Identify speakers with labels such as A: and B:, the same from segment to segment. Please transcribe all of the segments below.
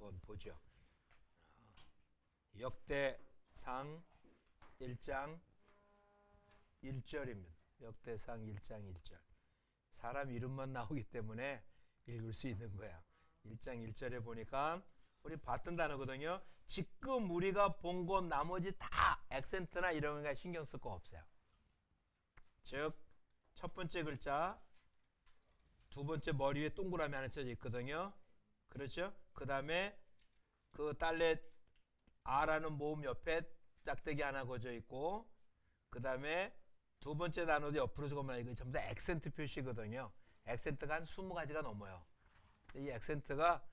A: 한번 보죠. 역대상 1장 1절입니다. 역대상 1장 1절. 사람 이름만 나오기 때문에 읽을 수 있는 거야. 1장 1절에 보니까 우리 봤던 단어거든요. 지금 우리가 본 것 나머지 다 액센트나 이런 거 신경 쓸 거 없어요. 즉 첫 번째 글자, 두 번째 머리 위에 동그라미 하나 쳐져 있거든요. 그렇죠? 그 다음에 그 딸렛 R라는 모음 옆에 짝대기 하나 그어져 있고, 그 다음에 두 번째 단어도 옆으로 적으면 이거 전부 다 액센트 표시거든요. 액센트가 한 20가지가 넘어요. 이 액센트가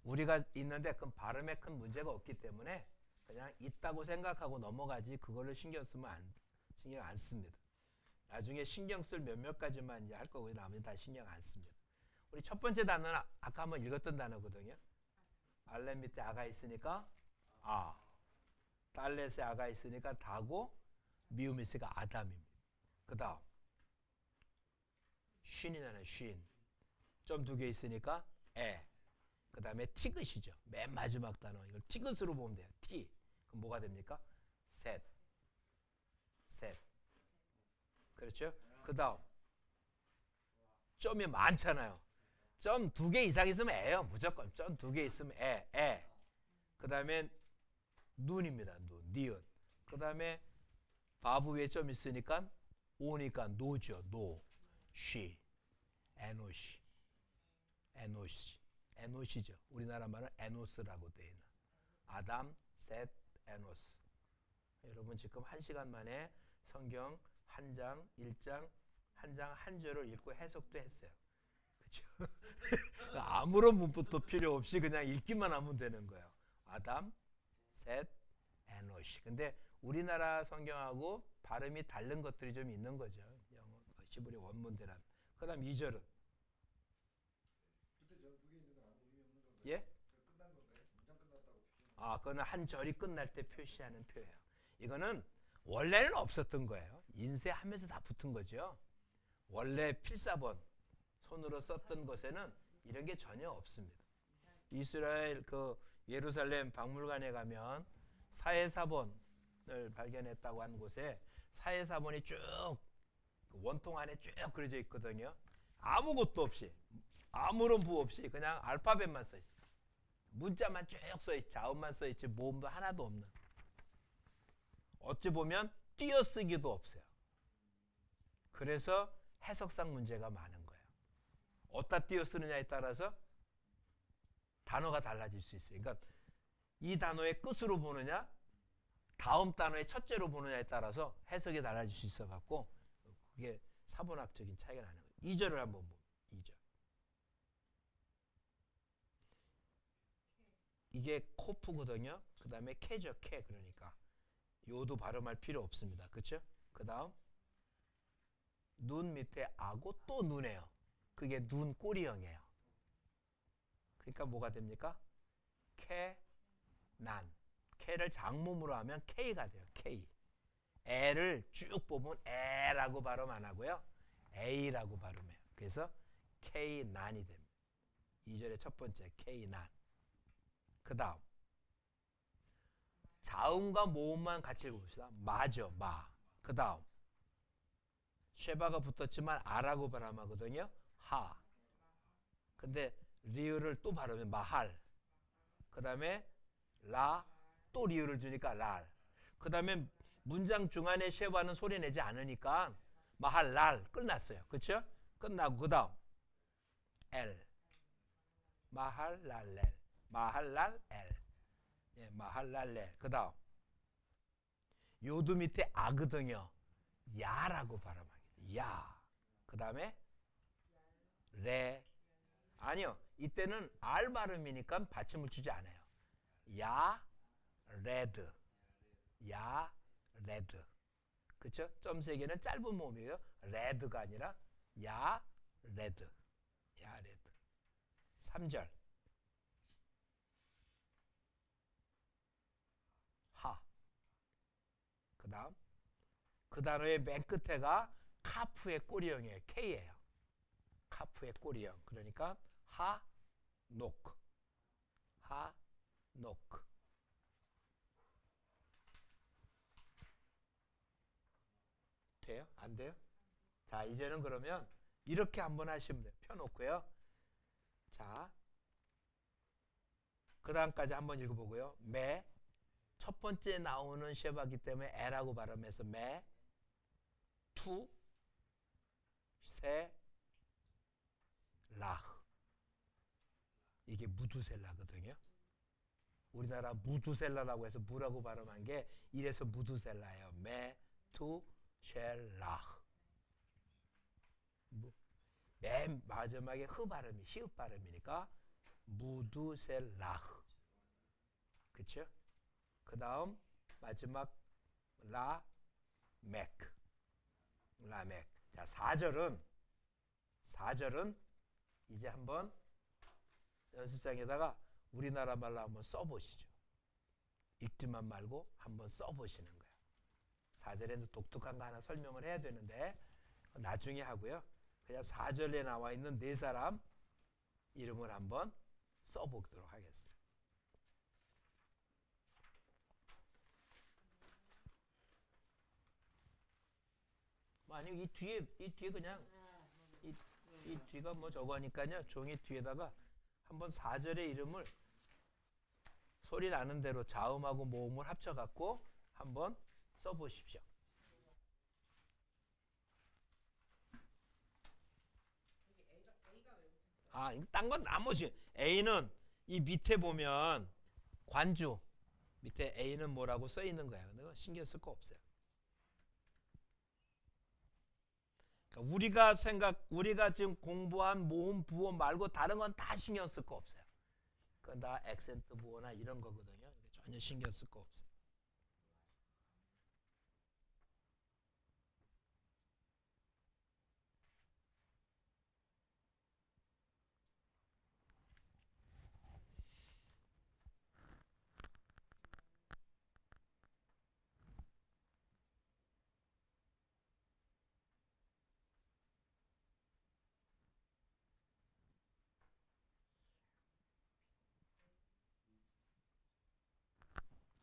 A: 우리가 있는데 그 발음에 큰 문제가 없기 때문에 그냥 있다고 생각하고 넘어가지 그거를 신경 안 씁니다. 나중에 신경 쓸 몇몇 가지만 이제 할 거고 나머지 다 신경 안 씁니다. 우리 첫 번째 단어는 아까 한번 읽었던 단어거든요. 알렛 밑에 아가 있으니까 아, 달렛에 아가 있으니까 다고, 미음 있으니까 아담입니다. 그 다음 쉰이잖아요. 쉰. 점 두 개 있으니까 에. 그 다음에 티귿이죠. 맨 마지막 단어. 이걸 티귿으로 보면 돼요. 티. 그럼 뭐가 됩니까? 셋. 셋. 그렇죠? 그 다음 점이 많잖아요. 점 두 개 이상 있으면 에요. 무조건 점 두 개 있으면 에. 그 다음에 눈입니다. 눈. 니은. 그 다음에 바브 위에 점 있으니까 오니까 노죠. 노. 쉬. 에노시. 에노시. 에노시죠. 우리나라 말은 에노스라고 되어 있는. 아담, 셋, 에노스. 여러분 지금 1시간 만에 성경 한 장, 1장, 한 장, 한 절을 읽고 해석도 했어요. 그렇죠? 아무런 문법도 필요 없이 그냥 읽기만 하면 되는 거예요. 아담, 셋, 에노시. 근데 우리나라 성경하고 발음이 다른 것들이 좀 있는 거죠. 영어, 히브리 원문대란. 그 다음 2절은 예? 아, 그거는 한 절이 끝날 때 표시하는 표예요. 이거는 원래는 없었던 거예요. 인쇄하면서 다 붙은 거죠. 원래 필사본 손으로 썼던 것에는 이런 게 전혀 없습니다. 이스라엘 그 예루살렘 박물관에 가면 사해사본을 발견했다고 하는 곳에 사해사본이 쭉 원통 안에 쭉 그려져 있거든요. 아무것도 없이, 아무런 부 없이 그냥 알파벳만 써 있어요. 문자만 쭉 써 있지, 자음만 써 있지, 모음도 하나도 없는. 어찌 보면 띄어쓰기도 없어요. 그래서 해석상 문제가 많은 거예요. 어디다 띄어쓰느냐에 따라서 단어가 달라질 수 있어요. 그러니까 이 단어의 끝으로 보느냐, 다음 단어의 첫째로 보느냐에 따라서 해석이 달라질 수 있어 갖고 그게 사본학적인 차이가 나는 거예요. 2절을 한번 보면 2절. 이게 코프거든요. 그 다음에 캐죠. 캐. 그러니까 요도 발음할 필요 없습니다. 그렇죠? 그 다음 눈 밑에 아고 또 눈이에요. 그게 눈 꼬리형이에요. 그러니까 뭐가 됩니까? 캐, 난. 캐를 장모음으로 하면 K가 돼요. K. 애를 쭉 보면 애라고 발음 안 하고요. A라고 발음해요. 그래서 K 난이 됩니다. 2절의 첫 번째 K 난. 그 다음 자음과 모음만 같이 읽어봅시다. 마죠. 마. 그 다음 쉐바가 붙었지만 아라고 발음하거든요. 하. 근데 리을을 또 발음해. 마할. 그 다음에 라. 또 리을을 주니까 랄. 그 다음에 문장 중간에 쉐바는 소리 내지 않으니까 마할 랄. 끝났어요. 그렇죠? 끝나고 그 다음 엘. 마할 랄렐. 마할 랄 엘. 예, 마할 랄레. 그 다음 요도 밑에 아거든요. 야라고 발음하겠죠. 야. 그 다음에 레. 아니요. 이때는 알 발음이니까 받침을 주지 않아요. 야, 레드. 야, 레드. 그쵸? 점 세 개는 짧은 모음이에요. 레드가 아니라 야, 레드. 야, 레드. 3절. 하. 그 다음 그 단어의 맨 끝에가 카프의 꼬리형이에요. K예요. 카프의 꼬리형. 그러니까 하, 노크. 하, knock. 돼요? 안 돼요? 자, 이제는 그러면 이렇게 한번 하시면 돼요. 펴놓고요. 자, 그 다음까지 한번 읽어보고요. 매, 첫 번째 나오는 쉐바기 때문에 에라고 발음해서 매, 투, 세, 라흐. 이게 무두셀라거든요. 우리나라 무두셀라라고 해서 무라고 발음한 게 이래서 무두셀라예요. 매, 투, 쉘, 라흐. 맨 마지막에 흐 발음이 히읗 발음이니까 무두셀라흐. 그쵸? 그 다음 마지막 라멕. 라멕. 자, 4절은 이제 한번 연습장에다가 우리나라 말로 한번 써보시죠. 읽지만 말고 한번 써보시는 거예요. 4절에는 독특한 거 하나 설명을 해야 되는데 나중에 하고요. 그냥 4절에 나와 있는 네 사람 이름을 한번 써보도록 하겠습니다. 만약 이 뒤에 그냥 이 뒤가 뭐 저거 하니까요. 종이 뒤에다가 한번 4절의 이름을 소리 나는 대로 자음하고 모음을 합쳐갖고 한번 써보십시오. 아, 딴 건 나머지. A는 이 밑에 보면 관주 밑에 A는 뭐라고 써 있는 거야. 근데 신경 쓸 거 없어요. 그러니까 우리가 지금 공부한 모음 부호 말고 다른 건 다 신경 쓸 거 없어요. 그건 다 액센트 부호나 이런 거거든요. 전혀 신경 쓸 거 없어요.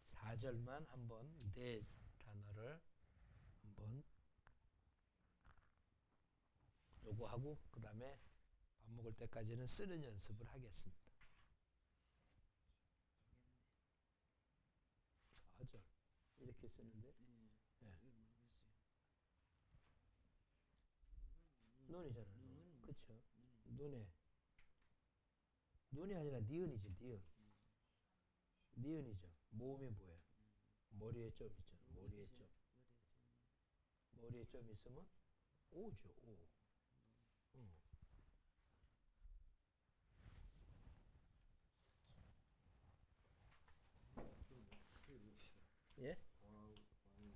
A: 사 절만 한번 네 단어를 한번 요거 하고 그 다음에 밥 먹을 때까지는 쓰는 연습을 하겠습니다. 4절 이렇게 쓰는데 네. 눈이잖아요. 그쵸? 눈이 아니라 니은이지. 니은이죠. 모음이 뭐예요? 머리에 점 있잖아. 머리에 점 있으면 오죠. 오. 예?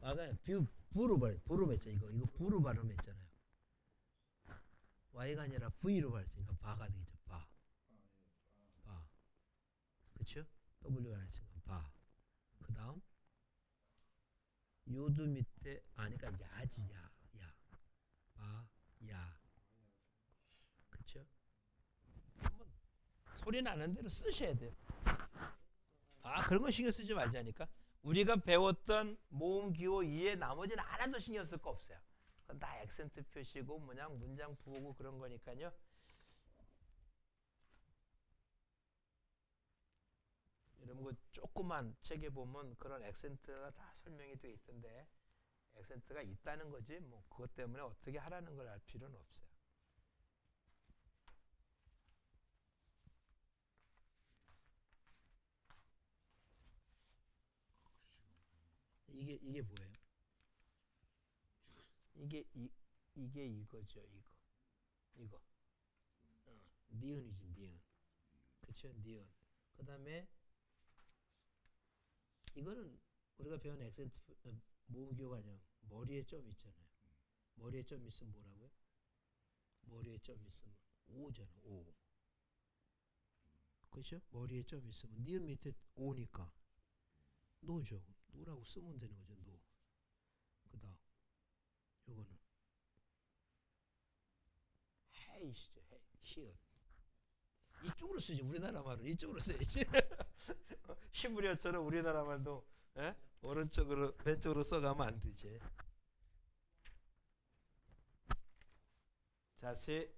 A: 아까 부로 발음했죠. 이거 부로 발음했잖아요. Y가 아니라 V로 발음했으니까 바가 되겠죠. 바. 그쵸? W가 아니니까 바. 그 다음 요드 밑에 그러니까 야지. 야. 바, 야. 그쵸? 한번 소리 나는 대로 쓰셔야 돼요. 그런 거 신경 쓰지 말자니까. 우리가 배웠던 모음 기호 이외에 나머지는 하나도 신경 쓸 거 없어요. 그건 다 액센트 표시고 그냥 문장 부호고 그런 거니까요. 이런 거 조그만 책에 보면 그런 액센트가 다 설명이 돼 있던데 액센트가 있다는 거지 뭐 그것 때문에 어떻게 하라는 걸 알 필요는 없어요. 이게 뭐예요? 이게 이거죠. 이거. 니은이지. 니은. 그쵸? 니은. 그 다음에 이거는 우리가 배운 액센트 모음 기호가 아니야. 머리에 점 있잖아요. 머리에 점 있으면 뭐라고요? 머리에 점 있으면 오잖아. 오. 그렇죠? 머리에 점 있으면 니은 밑에 오니까 노죠. 노라고 쓰면 되는 거죠. 노. 그 다음 요거는 헤이시죠. 시읒. 이쪽으로 쓰지. 우리나라 말은 이쪽으로 써야지. 히브리어처럼 우리나라 말도 오른쪽으로 왼쪽으로 써가면 안 되지. 자세히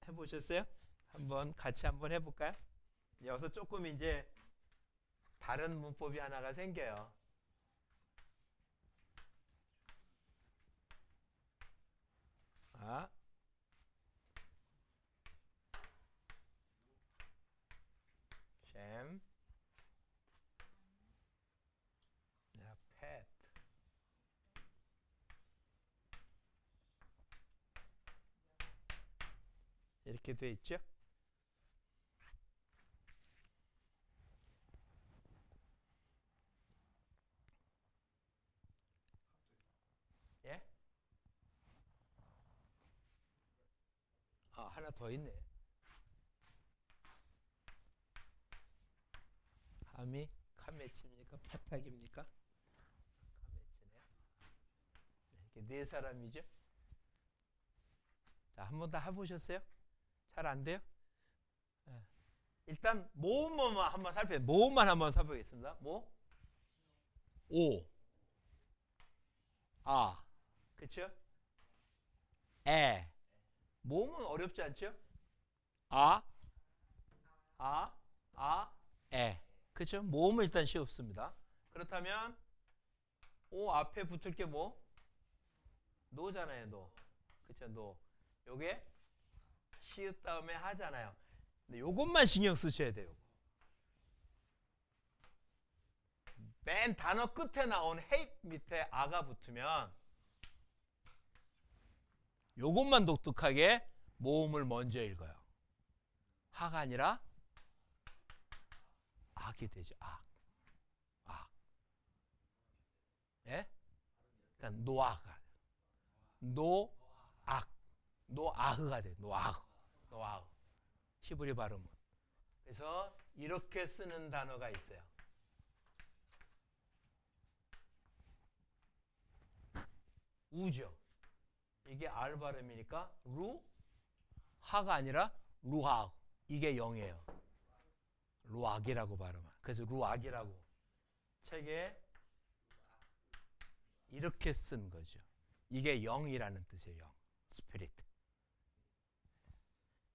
A: 해보셨어요? 한번 같이 한번 해볼까요? 여기서 조금 이제 다른 문법이 하나가 생겨요. 샘, 팻. 이렇게 돼 있죠? 예? 하나 더 있네. 함이 카메치입니까? 파탁입니까? 카메치네. 이렇게 네 사람이죠? 자, 한 번 더 해보셨어요? 잘 안 돼요? 일단 모음만 한번 모음만 한번 살펴보겠습니다. 뭐? 오, 그쵸? 에. 모음은 어렵지 않죠? 에. 그쵸? 모음은 일단 쉽습니다. 그렇다면 오 앞에 붙을 게 뭐? 노잖아요, 노. 그쵸, 노. 요게 시읒 다음에 하잖아요. 근데 요것만 신경 쓰셔야 돼요. 맨 단어 끝에 나온 hate 밑에 아가 붙으면 요것만 독특하게 모음을 먼저 읽어요. 하가 아니라 악이 되죠. 악. 예? 그러니까 노아가. 노아흐가 돼. 노아흐. 히브리 발음은. 그래서 이렇게 쓰는 단어가 있어요. 우죠. 이게 알 발음이니까 하가 아니라 루하우. 이게 0이에요. 루악이라고 발음하. 그래서 루악이라고 책에 이렇게 쓴 거죠. 이게 0이라는 뜻이에요. 0. 스피리트.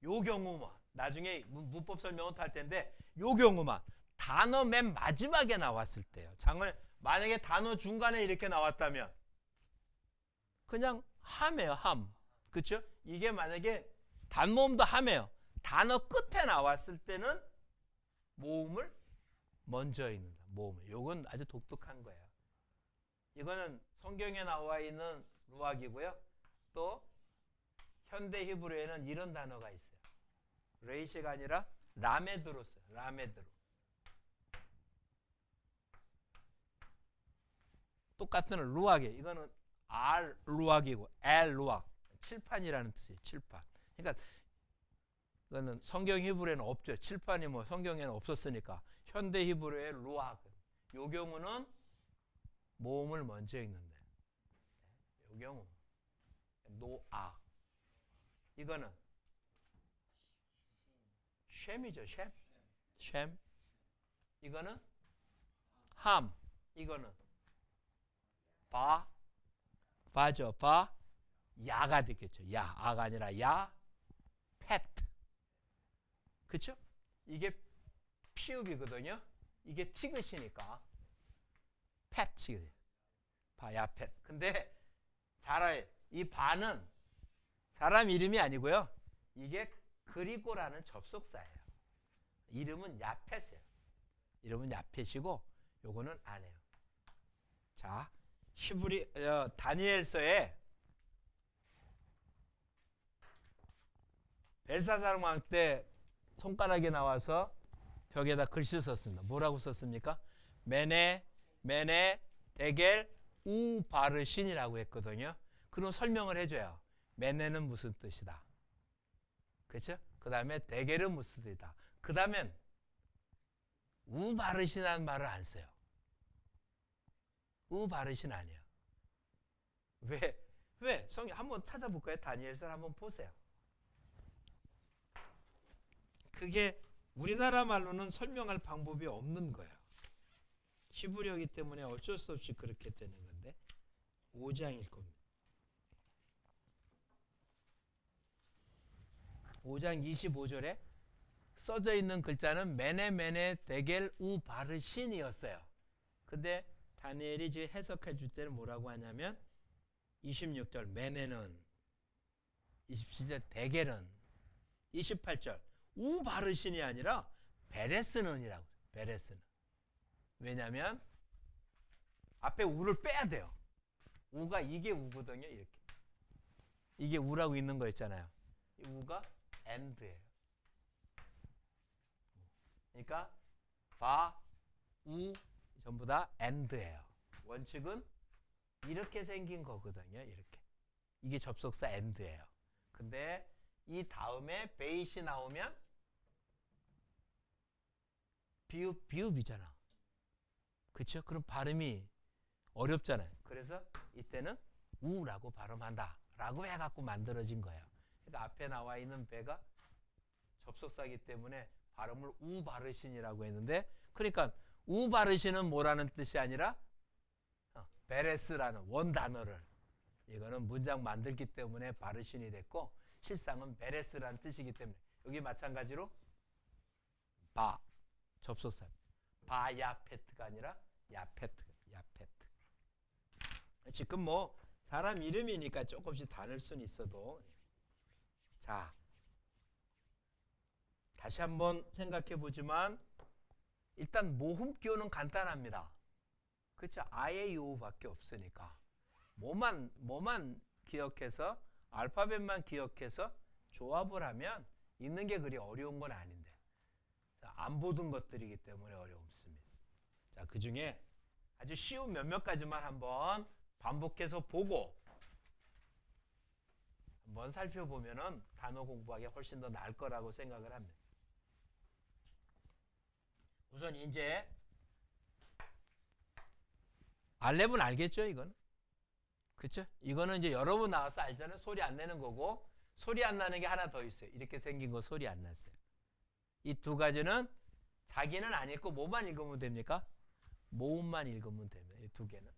A: 요 경우만 나중에 문법 설명을 할 텐데 요 경우만 단어 맨 마지막에 나왔을 때요. 만약에 단어 중간에 이렇게 나왔다면 그냥 함이에요. 함. 그렇죠? 이게 만약에 단모음도 함이에요. 단어 끝에 나왔을 때는 모음을 먼저 읽는다. 모음을. 요건 아주 독특한 거예요. 이거는 성경에 나와 있는 루악이고요. 또 현대 히브리어에는 이런 단어가 있어요. 레이시가 아니라 라메드로 써요. 라메드로. 똑같은 루악이에요. 이거는 알 루악이고 엘 루악. 칠판이라는 뜻이에요. 칠판. 그러니까 이거는 성경 히브리어에는 없죠. 칠판이 뭐 성경에는 없었으니까. 현대 히브리어의 루악. 요 경우는 모음을 먼저 읽는데. 요 경우 노악. 이거는 셈이죠. 셈. 이거는 함. 이거는 바죠. 야가 되겠죠. 아가 아니라 패트. 그쵸? 이게 피읍이거든요. 이게 티귿이니까 패트. 패트. 근데 잘 알아요. 이 바는 사람 이름이 아니고요. 이게 그리고라는 접속사예요. 이름은 야펫이에요. 이름은 야펫이고 요거는 안 해요. 자, 다니엘서에 벨사살 왕 때 손가락에 나와서 벽에다 글씨 썼습니다. 뭐라고 썼습니까? 메네 데겔 우바르신이라고 했거든요. 그럼 설명을 해줘요. 메네는 무슨 뜻이다. 그렇죠? 그 다음에 데겔은 무슨 뜻이다. 그 다음엔 우바르신이라는 말을 안 써요. 우바르신 아니에요. 왜? 성경 한번 찾아볼까요? 다니엘서 한번 보세요. 그게 우리나라 말로는 설명할 방법이 없는 거예요. 히브리어이기 때문에 어쩔 수 없이 그렇게 되는 건데 5장일 겁니다. 5장 25절에 써져 있는 글자는 메네 데겔 우 바르신이었어요. 근데 다니엘이 지금 해석해 줄 때는 뭐라고 하냐면 26절 메네는, 27절 데겔은, 28절 우 바르신이 아니라 베레스는이라고. 베레스는. 왜냐하면 앞에 우를 빼야 돼요. 우가 이게 우거든요. 이렇게. 이게 우라고 있는 거 있잖아요. 이 우가 and예요. 그러니까 바, 우 전부 다 and예요. 원칙은 이렇게 생긴 거거든요. 이렇게. 이게 접속사 and예요. 근데 이 다음에 베이시 나오면 비읍이잖아. 그렇죠? 그럼 발음이 어렵잖아요. 그래서 이때는 우라고 발음한다 라고 해갖고 만들어진 거예요. 그러니까 앞에 나와 있는 배가 접속사이기 때문에 발음을 우바르신이라고 했는데, 그러니까 우바르신은 뭐라는 뜻이 아니라 베레스라는 원 단어를, 이거는 문장 만들기 때문에 바르신이 됐고 실상은 베레스라는 뜻이기 때문에 여기 마찬가지로 바 접속사 바야페트가 아니라 야페트. 지금 뭐 사람 이름이니까 조금씩 다를 수는 있어도, 자 다시 한번 생각해 보지만 일단 모음기호는 간단합니다. 그렇죠? 아예 요밖에 없으니까 뭐만 기억해서 알파벳만 기억해서 조합을 하면 읽는 게 그리 어려운 건 아닌데, 안 보던 것들이기 때문에 어려움습니다. 자, 그 중에 아주 쉬운 몇몇 가지만 한번 반복해서 보고 한번 살펴보면은 단어 공부하기 훨씬 더 나을 거라고 생각을 합니다. 우선 이제 알렙은 알겠죠, 이건? 그렇죠? 이거는 이제 여러 번 나와서 알잖아요. 소리 안 내는 거고, 소리 안 나는 게 하나 더 있어요. 이렇게 생긴 거 소리 안 났어요. 이 두 가지는 자기는 안 읽고 뭐만 읽으면 됩니까? 모음만 읽으면 됩니다. 이 두 개는.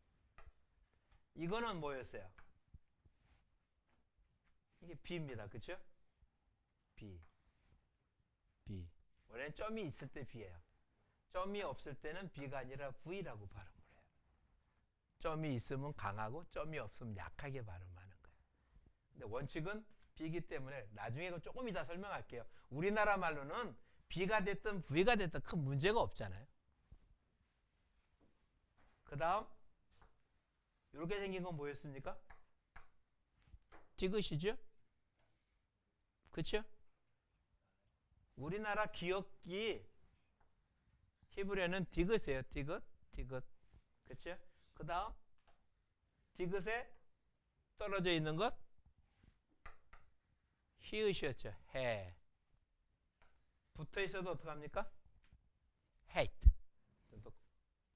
A: 이거는 뭐였어요? 이게 B입니다. 그렇죠? B. 원래는 점이 있을 때 B예요. 점이 없을 때는 B가 아니라 V라고 발음을 해요. 점이 있으면 강하고 점이 없으면 약하게 발음하는 거예요. 근데 원칙은 B이기 때문에 나중에 이거 조금 이따 설명할게요. 우리나라 말로는 B가 됐든 V가 됐든 큰 문제가 없잖아요. 그 다음 이렇게 생긴 건 뭐였습니까? 디귿이죠? 그렇죠? 우리나라 기억이 히브리어는 디귿이에요. 디귿. 그렇죠? 그 다음 디귿에 떨어져 있는 것 히읗이었죠. 해. 붙어 있어도 어떡합니까? hate.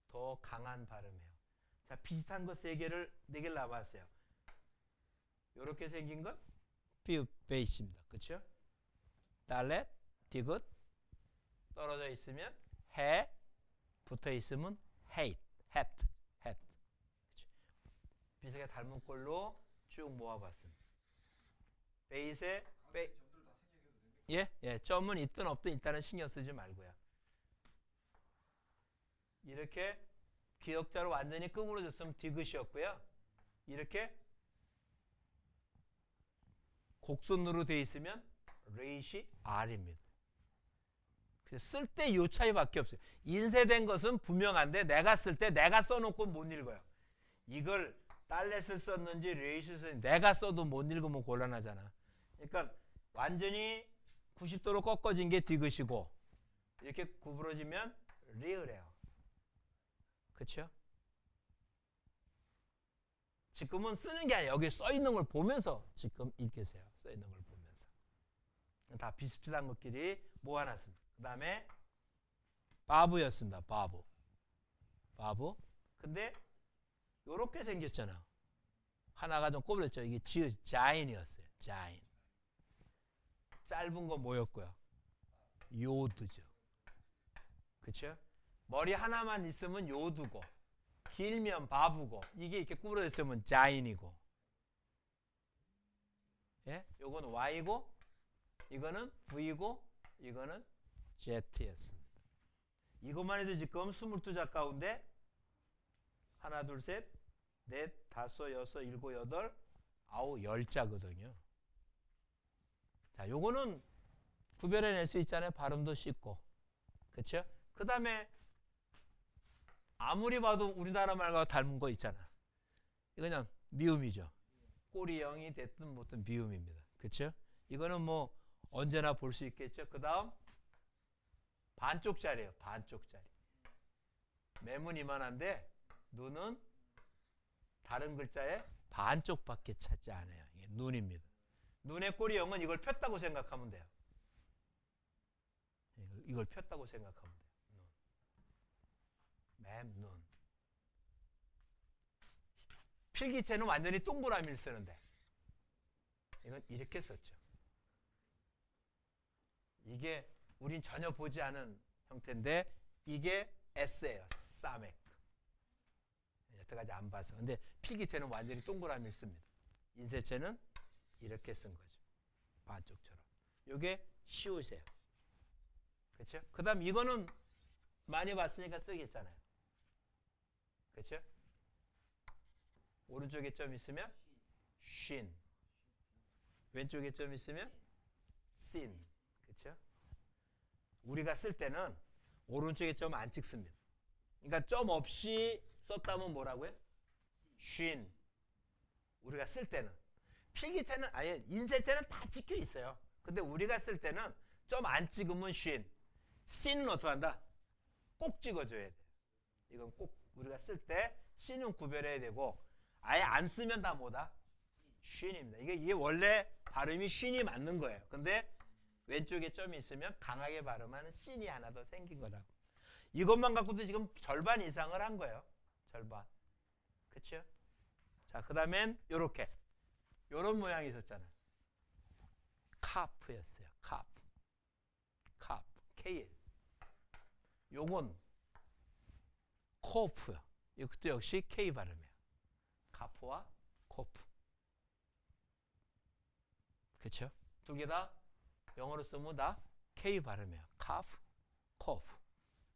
A: 더 강한 발음이에요. 자, 비슷한 거 네 개를 남았어요. 이렇게 생긴 건 베이스입니다. 그렇죠? 달렛, 디귿, 떨어져 있으면 해, 붙어 있으면 hate. 그렇죠? 비슷하게 닮은 꼴로 쭉 모아봤습니다. 베이스에 예, 점은 있든 없든 일단은 신경 쓰지 말고요. 이렇게 기역자로 완전히 끄그러졌으면 디귿이었고요. 이렇게 곡선으로 되어 있으면 레이시 R입니다. 쓸 때 요 차이밖에 없어요. 인쇄된 것은 분명한데 내가 쓸 때 내가 써놓고 못 읽어요. 이걸 달렛을 썼는지 레이시를 썼는지 내가 써도 못 읽으면 곤란하잖아. 그러니까 완전히 90도로 꺾어진 게 디귿이고 이렇게 구부러지면 리을해요. 그렇죠? 지금은 쓰는 게 아니라 여기 써 있는 걸 보면서 지금 읽으세요. 써 있는 걸 보면서. 다 비슷비슷한 것끼리 모아놨습니다. 그 다음에 바브였습니다. 바브. 근데 요렇게 생겼잖아. 하나가 좀 꼬부렸죠. 이게 자인이었어요. 자인. 짧은 거 뭐였고요? 요드죠. 그렇죠? 머리 하나만 있으면 요두고, 길면 바부고, 이게 이렇게 구부러져 있으면 자인이고, 예? 요건 Y고, 이거는 V고, 이거는 Z였습니다. 이것만 해도 지금 22자 가운데 하나, 둘, 셋, 넷, 다섯, 여섯, 일곱, 여덟, 아홉, 10자거든요. 자, 요거는 구별해낼 수 있잖아요. 발음도 쉽고. 그렇죠? 그 다음에 아무리 봐도 우리나라 말과 닮은 거 있잖아. 이거 그냥 미음이죠. 꼬리 0이 됐든 뭐든 미음입니다. 그렇죠? 이거는 뭐 언제나 볼 수 있겠죠. 그 다음 반쪽짜리예요. 반쪽짜리. 매문 이만한데 눈은 다른 글자의 반쪽밖에 차지 않아요. 이게 눈입니다. 눈의 꼬리 0은 이걸 폈다고 생각하면 돼요. 이걸 폈다고 생각하면 돼요. 맴눈. 필기체는 완전히 동그라미를 쓰는데 이건 이렇게 썼죠. 이게 우린 전혀 보지 않은 형태인데 이게 S예요. 싸맥. 여태까지 안 봐서. 근데 필기체는 완전히 동그라미를 씁니다. 인쇄체는 이렇게 쓴 거죠. 반쪽처럼. 이게 쉬우세요. 그렇죠? 그 다음 이거는 많이 봤으니까 쓰겠잖아요. 그렇죠? 오른쪽에 점 있으면 쉰. 왼쪽에 점 있으면 씬. 그렇죠? 우리가 쓸 때는 오른쪽에 점 안 찍습니다. 그러니까 점 없이 썼다면 뭐라고요? 쉰. 우리가 쓸 때는 필기체는 아예 인쇄체는 다 찍혀 있어요. 근데 우리가 쓸 때는 점 안 찍으면 쉰. 씬은 어떻게 한다? 꼭 찍어줘야 돼. 이건 꼭 우리가 쓸 때 씬은 구별해야 되고 아예 안 쓰면 다 뭐다? 쉰입니다. 이게 원래 발음이 쉰이 맞는 거예요. 근데 왼쪽에 점이 있으면 강하게 발음하는 씬이 하나 더 생긴 거라고. 이것만 갖고도 지금 절반 이상을 한 거예요. 절반. 그렇죠? 자, 그 다음엔 요렇게. 요런 모양이 있었잖아요. 카프였어요. 카프. 카프. K. 요건 코프요. 이것도 역시 K 발음이에요. 카프와 코프. 그렇죠? 두 개 다 영어로 쓰면 다 K 발음이에요. 카프, 코프.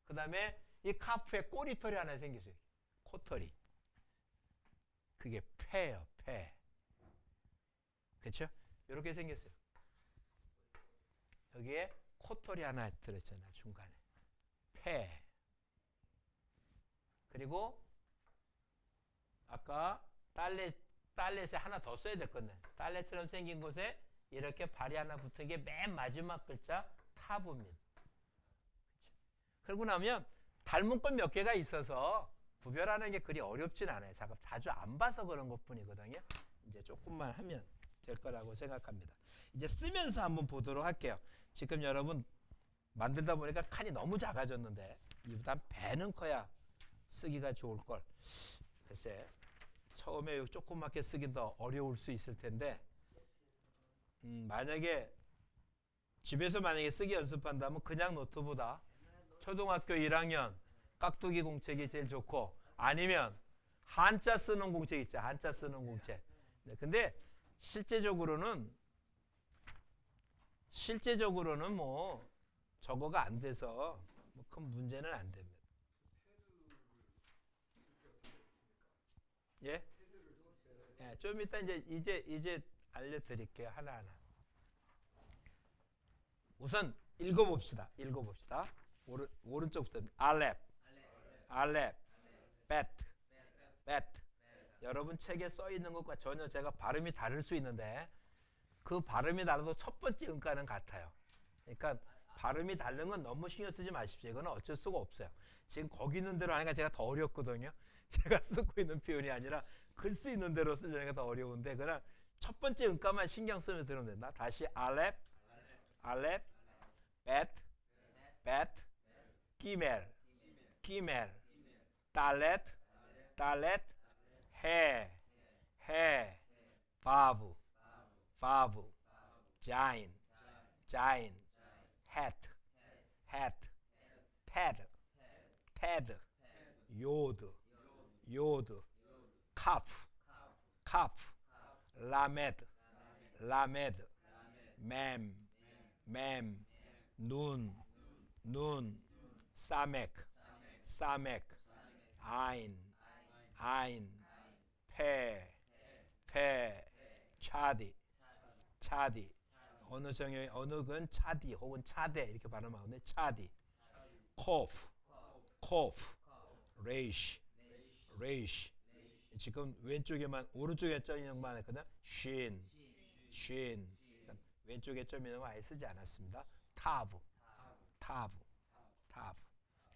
A: 그 다음에 이 카프에 꼬리털이 하나 생겼어요. 코털이. 그게 패예요. 패. 그렇죠? 이렇게 생겼어요. 여기에 코털이 하나 들었잖아요. 중간에. 패. 그리고 아까 딸렛에 하나 더 써야 될 건데 딸렛처럼 생긴 곳에 이렇게 발이 하나 붙은 게 맨 마지막 글자 타부입니다. 그러고 나면 닮은 것 몇 개가 있어서 구별하는 게 그리 어렵진 않아요. 자주 안 봐서 그런 것뿐이거든요. 이제 조금만 하면 될 거라고 생각합니다. 이제 쓰면서 한번 보도록 할게요. 지금 여러분 만들다 보니까 칸이 너무 작아졌는데 이보다 배는 커야 쓰기가 좋을 걸. 글쎄 처음에 조그맣게 쓰긴 더 어려울 수 있을 텐데 만약에 집에서 만약에 쓰기 연습한다면 그냥 노트보다 초등학교 1학년 깍두기 공책이 제일 좋고 아니면 한자 쓰는 공책 있죠. 한자 쓰는 공책. 네, 근데 실제적으로는 뭐 저거가 안 돼서 뭐 큰 문제는 안 됩니다. 예? 예, 좀 이따 이제 알려드릴게요. 하나하나. 우선 읽어봅시다. 오른쪽부터 알렙, bet. 여러분 책에 써 있는 것과 전혀 제가 발음이 다를 수 있는데 그 발음이 달라도 첫 번째 음가는 같아요. 그러니까 발음이 다른 건 너무 신경 쓰지 마십시오. 이거는 어쩔 수가 없어요. 지금 거기 있는 대로 하니까 제가 더 어렵거든요. 제가 쓰고 있는 표현이 아니라 글 쓰 있는 대로 쓰려니까 더 어려운데 그냥 첫 번째 음가만 신경 쓰면서 들으면 된다. 다시 알렙, bet, 기멜, 딸렛, 해, 바부, 자인, hat, pad, 테드, 요드, 요드, 카프, 카프, 라메드, 라메드, 맴, 맴, 눈, 눈, 사맥, 사맥, 아인, 아인, 페, 페, 차디, 차디. 어느 정의 어느 건 차디 혹은 차대 이렇게 발음하는데 차디. 코프, 코프, 레이시, 레이시. 지금 왼쪽에만 오른쪽에 점 있는 것만 했거든. 쉰, 쉰. 왼쪽에 점 있는 거 아예 쓰지 않았습니다. 타브, 타브, 타브.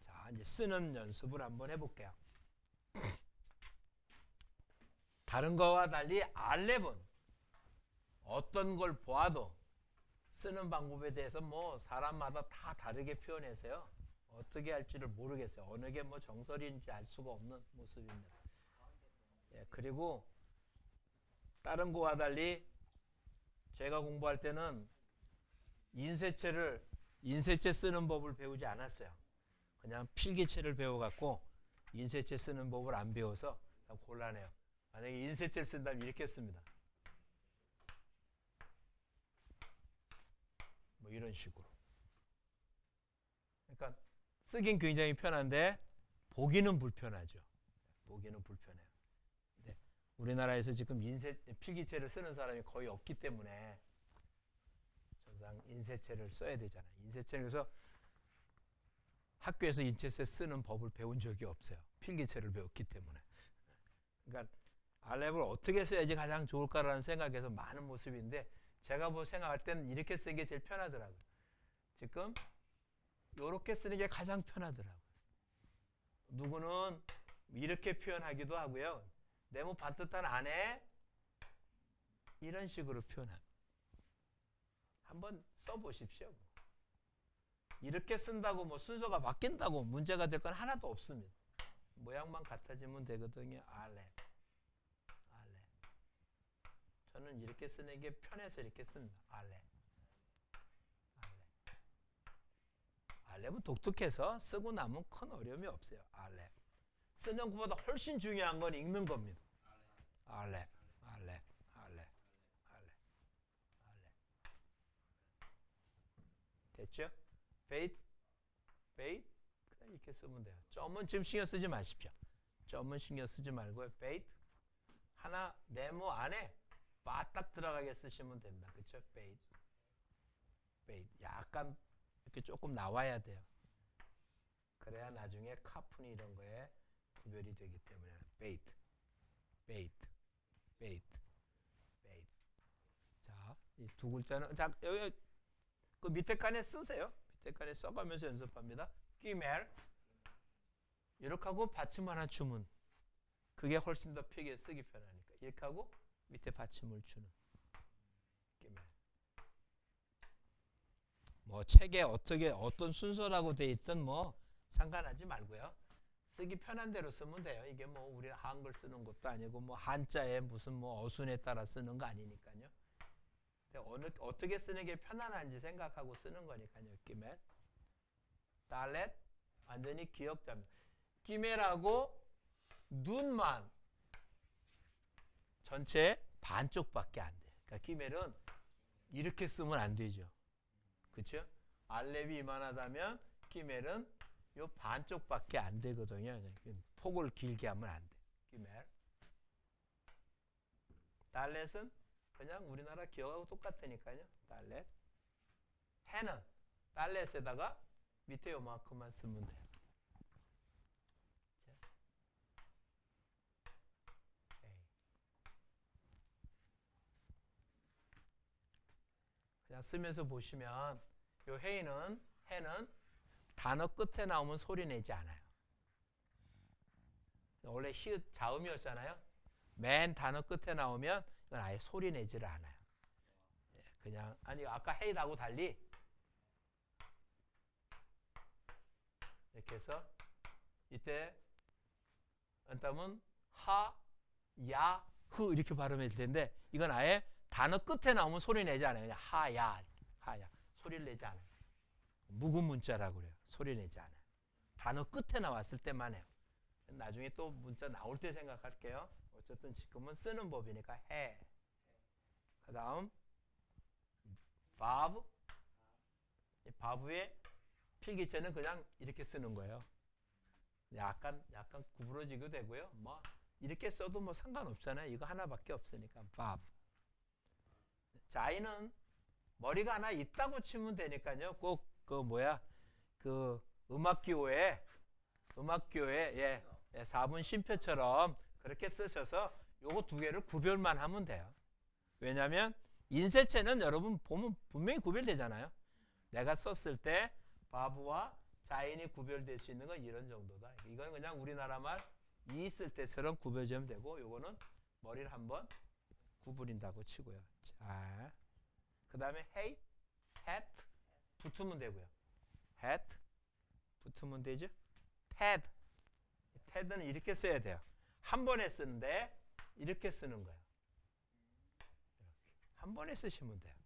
A: 자, 이제 쓰는 연습을 한번 해볼게요. 다른 거와 달리 알렙은 어떤 걸 보아도 쓰는 방법에 대해서 뭐 사람마다 다 다르게 표현해서요. 어떻게 할지를 모르겠어요. 어느 게 뭐 정설인지 알 수가 없는 모습입니다. 예, 그리고 다른 거와 달리 제가 공부할 때는 인쇄체 쓰는 법을 배우지 않았어요. 그냥 필기체를 배워갖고 인쇄체 쓰는 법을 안 배워서 참 곤란해요. 만약에 인쇄체를 쓴다면 이렇게 씁니다. 뭐 이런 식으로. 그러니까 쓰긴 굉장히 편한데 보기는 불편하죠. 보기는 불편해요. 근데 우리나라에서 지금 필기체를 쓰는 사람이 거의 없기 때문에 전상 인쇄체를 써야 되잖아요. 인쇄체를 그래서 학교에서 인쇄체 쓰는 법을 배운 적이 없어요. 필기체를 배웠기 때문에. 그러니까 알렙을 어떻게 써야지 가장 좋을까라는 생각에서 많은 모습인데 제가 뭐 생각할 때는 이렇게 쓰는 게 제일 편하더라고요. 지금 이렇게 쓰는 게 가장 편하더라고요. 누구는 이렇게 표현하기도 하고요. 네모 반듯한 안에 이런 식으로 표현합니다. 한번 써보십시오. 이렇게 쓴다고 뭐 순서가 바뀐다고 문제가 될 건 하나도 없습니다. 모양만 같아지면 되거든요. 알렙. 알렙. 저는 이렇게 쓰는 게 편해서 이렇게 씁니다. 알렙. 알렙. 알렙은 독특해서 쓰고 나면 큰 어려움이 없어요. 알렙. 쓰는 것보다 훨씬 중요한 건 읽는 겁니다. 알렙. 알렙. 알렙. 알렙. 알렙. 됐죠? 베이트, 베이트, 그냥 이렇게 쓰면 돼요. 점은 지금 신경 쓰지 마십시오. 점은 신경 쓰지 말고요. 베이트, 하나 네모 안에 바딱 들어가게 쓰시면 됩니다. 그렇죠? 베이트, 베이트, 약간 이렇게 조금 나와야 돼요. 그래야 나중에 카프니 이런 거에 구별이 되기 때문에 베이트, 베이트, 베이트, 베이트. 자, 이 두 글자는 자 여기 그 밑에 칸에 쓰세요. 밑에 칸에 써가면서 연습합니다. 끼멜 이렇게 하고 받침 하나 주면 그게 훨씬 더 필기에 쓰기 편하니까 이렇게 하고 밑에 받침을 주는 끼멜. 뭐 책에 어떻게 어떤 순서라고 돼 있든 뭐 상관하지 말고요. 쓰기 편한 대로 쓰면 돼요. 이게 뭐 우리 한글 쓰는 것도 아니고 뭐 한자에 무슨 뭐 어순에 따라 쓰는 거 아니니까요. 어떻게 쓰는 게 편안한지 생각하고 쓰는 거니까요. 끼멜, 달렛 완전히 기억자입니다. 끼멜하고 눈만 전체 반쪽밖에 안 돼. 그러니까 끼멜은 이렇게 쓰면 안 되죠. 그렇죠? 알렙이 이만하다면 끼멜은 요 반쪽밖에 안 되거든요. 폭을 길게 하면 안 돼. 끼멜. 달렛은 그냥 우리나라 기억하고 똑같으니까요. 달렛. 해는 달렛에다가 밑에 요만큼만 쓰면 돼요. 그냥 쓰면서 보시면 요 해는 단어 끝에 나오면 소리 내지 않아요. 원래 히읗 자음이었잖아요. 맨 단어 끝에 나오면 이건 아예 소리 내지를 않아요. 그냥 아니 아까 헤이하고 달리 이렇게 해서 이때 그다음은 하, 야, 흐 이렇게 발음해야 될 텐데 이건 아예 단어 끝에 나오면 소리 내지 않아요. 그냥 하야, 하야 소리를 내지 않아요. 묵은 문자라고 그래요. 소리 내지 않아요. 단어 끝에 나왔을 때만 해요. 나중에 또 문자 나올 때 생각할게요. 어쨌든 지금은 쓰는 법이니까 해. 그 다음 바브. 바브의 필기체는 그냥 이렇게 쓰는 거예요. 약간 구부러지기도 되고요. 뭐 이렇게 써도 뭐 상관없잖아요. 이거 하나밖에 없으니까 바브. 자이는 머리가 하나 있다고 치면 되니까요. 꼭 그 음악교회 4분 쉼표처럼 그렇게 쓰셔서 요거 두 개를 구별만 하면 돼요. 왜냐하면 인쇄체는 여러분 보면 분명히 구별되잖아요. 내가 썼을 때 바브와 자인이 구별될 수 있는 건 이런 정도다. 이건 그냥 우리나라 말 이 쓸 때처럼 구별되면 되고, 요거는 머리를 한번 구부린다고 치고요. 자, 그 다음에 hey, hat 붙으면 되고요. hat 붙으면 되죠. ted는 이렇게 써야 돼요. 한 번에 쓰는데 이렇게 쓰는 거예요. 한 번에 쓰시면 돼요.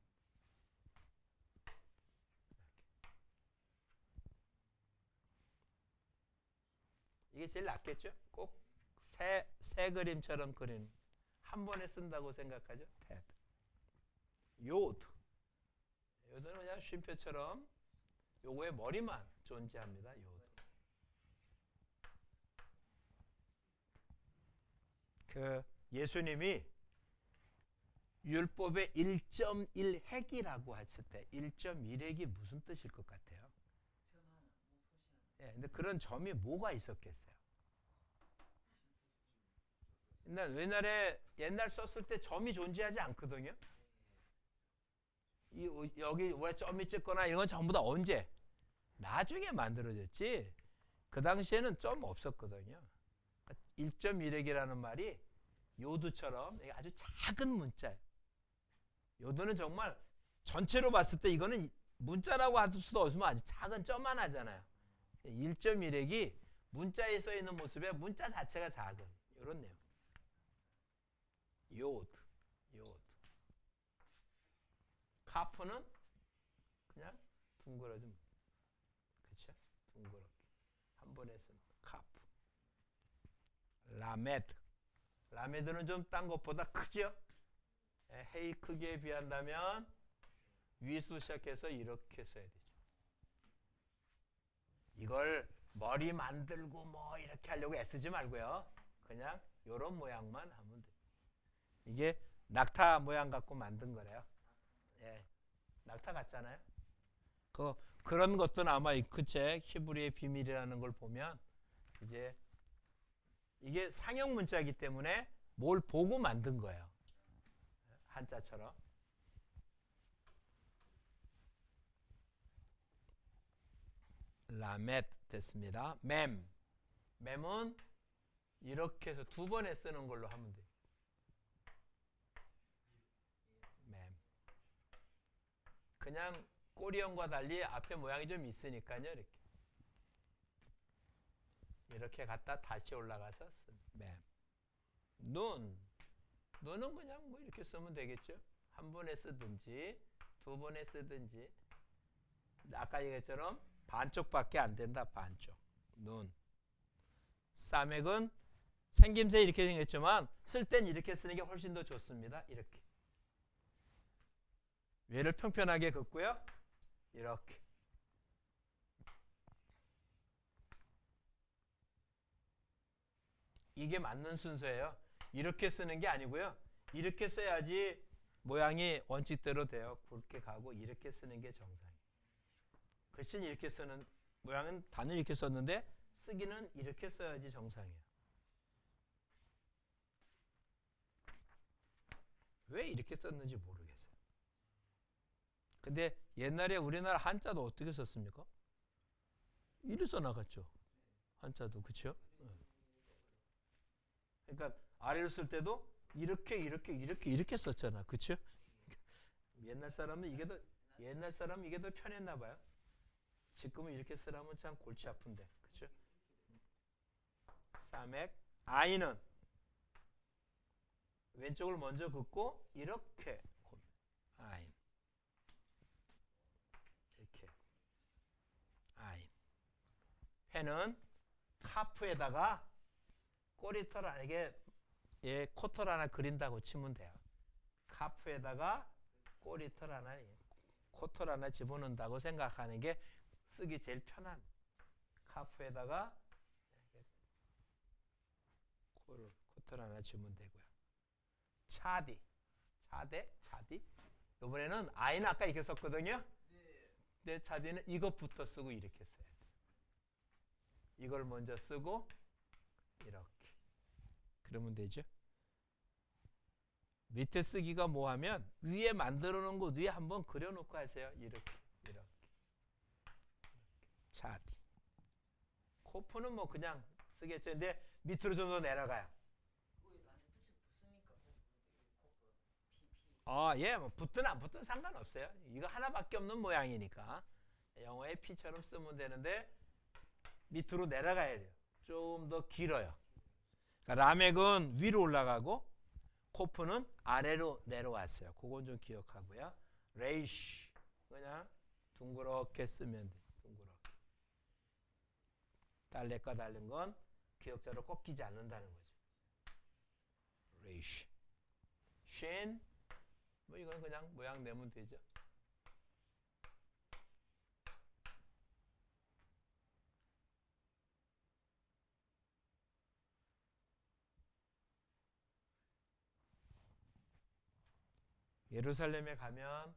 A: 이게 제일 낫겠죠? 꼭 새 그림처럼 그리는, 한 번에 쓴다고 생각하죠? TED. 요드는 그냥 쉼표처럼 요거의 머리만 존재합니다. 요드. 그 예수님이 율법의 1.1 핵이라고 하실 때 1.1 핵이 무슨 뜻일 것 같아요? 예, 근데 그런 점이 뭐가 있었겠어요? 옛날 썼을 때 점이 존재하지 않거든요. 여기 왜 점이 찍거나 이런 건 전부 다 언제? 나중에 만들어졌지. 그 당시에는 점 없었거든요. 1.1핵이라는 말이 요드처럼 아주 작은 문자예요. 요드는 정말 전체로 봤을 때 이거는 문자라고 할 수도 없으면 아주 작은 점 하나잖아요. 1.1핵이 문자에 써 있는 모습에 문자 자체가 작은 이런 내용. 요드. 카프는 그냥 둥그러진, 그렇죠? 둥그렇게 한 번에 쓴 카프. 라메드는 좀 딴 것보다 크죠? 헤이 크기에 비한다면 위에서 시작해서 이렇게 써야 되죠. 이걸 머리 만들고 뭐 이렇게 하려고 애쓰지 말고요. 그냥 이런 모양만 하면 돼요. 이게 낙타 모양 갖고 만든 거래요. 예, 낙타 같잖아요. 그런 것도 아마 그 책 히브리의 비밀이라는 걸 보면 이게 상형 문자이기 때문에 뭘 보고 만든 거예요. 한자처럼. 라멧 됐습니다. 맴은 이렇게 해서 두 번에 쓰는 걸로 하면 돼요. 맴. 그냥 꼬리형과 달리 앞에 모양이 좀 있으니까요. 이렇게 갔다 다시 올라가서 맴. 눈은 그냥 뭐 이렇게 쓰면 되겠죠. 한 번에 쓰든지 두 번에 쓰든지. 아까 얘기했처럼 반쪽밖에 안 된다. 반쪽. 눈. 싸맥은 생김새 이렇게 생겼지만 쓸 땐 이렇게 쓰는 게 훨씬 더 좋습니다. 이렇게. 외를 평평하게 긋고요. 이렇게. 이게 맞는 순서예요. 이렇게 쓰는 게 아니고요. 이렇게 써야지 모양이 원칙대로 돼요. 굵게 가고 이렇게 쓰는 게 정상이에요. 글씨는 이렇게 쓰는 모양은 단을 이렇게 썼는데 쓰기는 이렇게 써야지 정상이에요. 왜 이렇게 썼는지 모르겠어요. 근데 옛날에 우리나라 한자도 어떻게 썼습니까? 이리 써나갔죠. 한자도. 그렇죠? 그러니까 아래로 쓸 때도 이렇게 썼잖아. 그렇죠? 옛날 사람은 이게 더 편했나 봐요. 지금은 이렇게 쓰라면 참 골치 아픈데. 그렇죠? 싸맥. 아이는 왼쪽을 먼저 긋고 이렇게 아인. 이렇게 아인. 해는 카프에다가 꼬리털 안에 코털 하나 그린다고 치면 돼요. 카프에다가 꼬리털 하나, 코털 하나 집어넣는다고 생각하는 게 쓰기 제일 편한. 카프에다가 코털 하나 주면 되고요. 차디. 이번에는 I는 아까 이렇게 썼거든요. 근데 차디는 이것부터 쓰고 이렇게 써야 돼요. 이걸 먼저 쓰고 이렇게. 그러면 되죠. 밑에 쓰기가 뭐 하면 위에 만들어 놓은 거 위에 한번 그려놓고 하세요. 이렇게. 차디. 코프는 뭐 그냥 쓰겠죠. 근데 밑으로 좀 더 내려가요. 뭐 붙든 안 붙든 상관없어요. 이거 하나밖에 없는 모양이니까. 영어의 P처럼 쓰면 되는데 밑으로 내려가야 돼요. 좀 더 길어요. 그러니까 라멕은 위로 올라가고 코프는 아래로 내려왔어요. 그건 좀 기억하고요. 레이시 그냥 둥그렇게 쓰면 돼요. 둥그렇게. 달래과 다른 건 기억자로 꺾이지 않는다는 거죠. 레이시. 신 뭐 이건 그냥 모양 내면 되죠. 예루살렘에 가면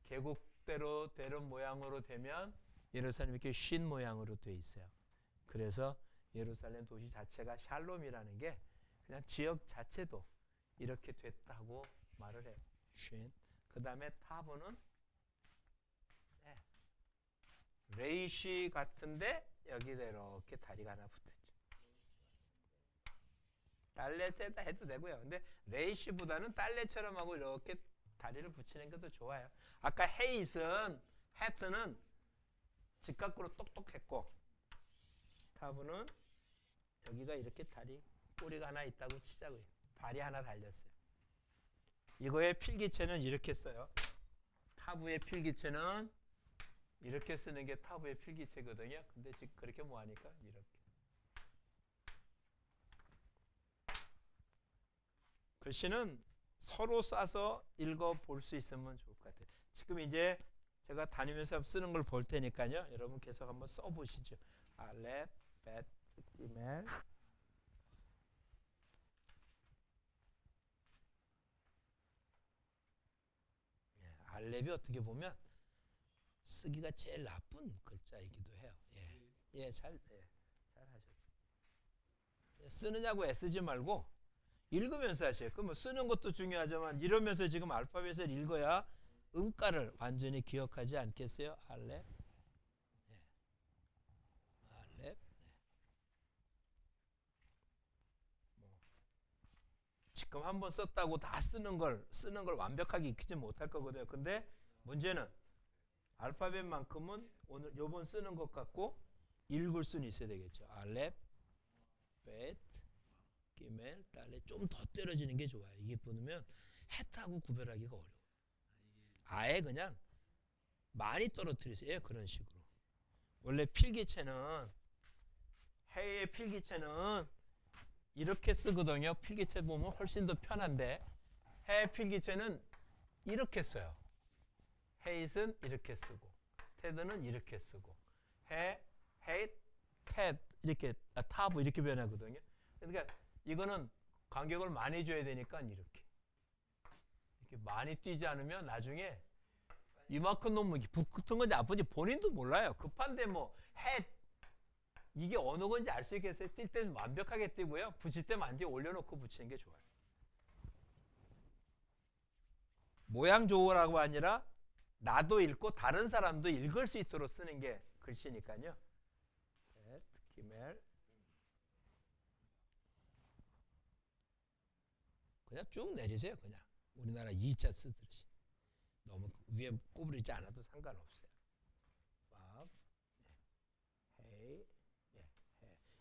A: 계곡대로 되는 모양으로 되면 예루살렘이 이렇게 신 모양으로 되어 있어요. 그래서 예루살렘 도시 자체가 샬롬이라는 게 그냥 지역 자체도 이렇게 됐다고 말을 해요. 신. 그 다음에 타브는 레이시 같은데 여기다 이렇게 다리가 하나 붙었죠. 딸레에다 해도 되고요. 근데 레이시보다는 딸레처럼 하고 이렇게 다리를 붙이는 게 더 좋아요. 아까 해트는 직각으로 똑똑했고 타브는 여기가 이렇게 꼬리가 하나 있다고 치자고요. 발이 하나 달렸어요. 이거의 필기체는 이렇게 써요. 타브의 필기체는 이렇게 쓰는 게 타브의 필기체거든요. 근데 지금 그렇게 뭐 하니까 이렇게. 글씨는 서로 싸서 읽어볼 수 있으면 좋을 것 같아요. 지금 이제 제가 다니면서 쓰는 걸 볼 테니까요. 여러분 계속 한번 써보시죠. 알렙, 벳, 기멜. 알렙이 어떻게 보면 쓰기가 제일 나쁜 글자이기도 해요. 잘 하셨어요. 쓰느냐고 애쓰지 말고 읽으면서 하세요. 그러면 쓰는 것도 중요하지만 이러면서 지금 알파벳을 읽어야 음가를 완전히 기억하지 않겠어요? 알렙. 알렙. 지금 한번 썼다고 다 쓰는 걸 완벽하게 익히지 못할 거거든요. 근데 문제는 알파벳만큼은 오늘 요번 쓰는 것 같고 읽을 수는 있어야 되겠죠. 알렙, 벳, 기멜, 달레 좀 더 떨어지는 게 좋아요. 이게 보면 해트하고 구별하기가 어려워요. 아예 그냥 많이 떨어뜨리세요. 그런 식으로. 원래 필기체는 해의 필기체는 이렇게 쓰거든요. 필기체 보면 훨씬 더 편한데 해 필기체는 이렇게 써요. 헤잇은 이렇게 쓰고 테드는 이렇게 쓰고 헤잇, 테드 이렇게 타브 이렇게 변하거든요. 그러니까 이거는 간격을 많이 줘야 되니까 이렇게 많이 뛰지 않으면 나중에 이만큼 놓으면 붙은 건지 안 붙은지 본인도 몰라요. 급한데 뭐 이게 어느 건지 알 수 있겠어요? 뛸 때는 완벽하게 뛰고요. 붙일 때 만지 올려놓고 붙이는 게 좋아요. 모양 좋으라고 아니라 나도 읽고 다른 사람도 읽을 수 있도록 쓰는 게 글씨니까요. 기멜 그냥 쭉 내리세요. 그냥 우리나라 2자 쓰듯이 너무 위에 구부리지 않아도 상관없어요.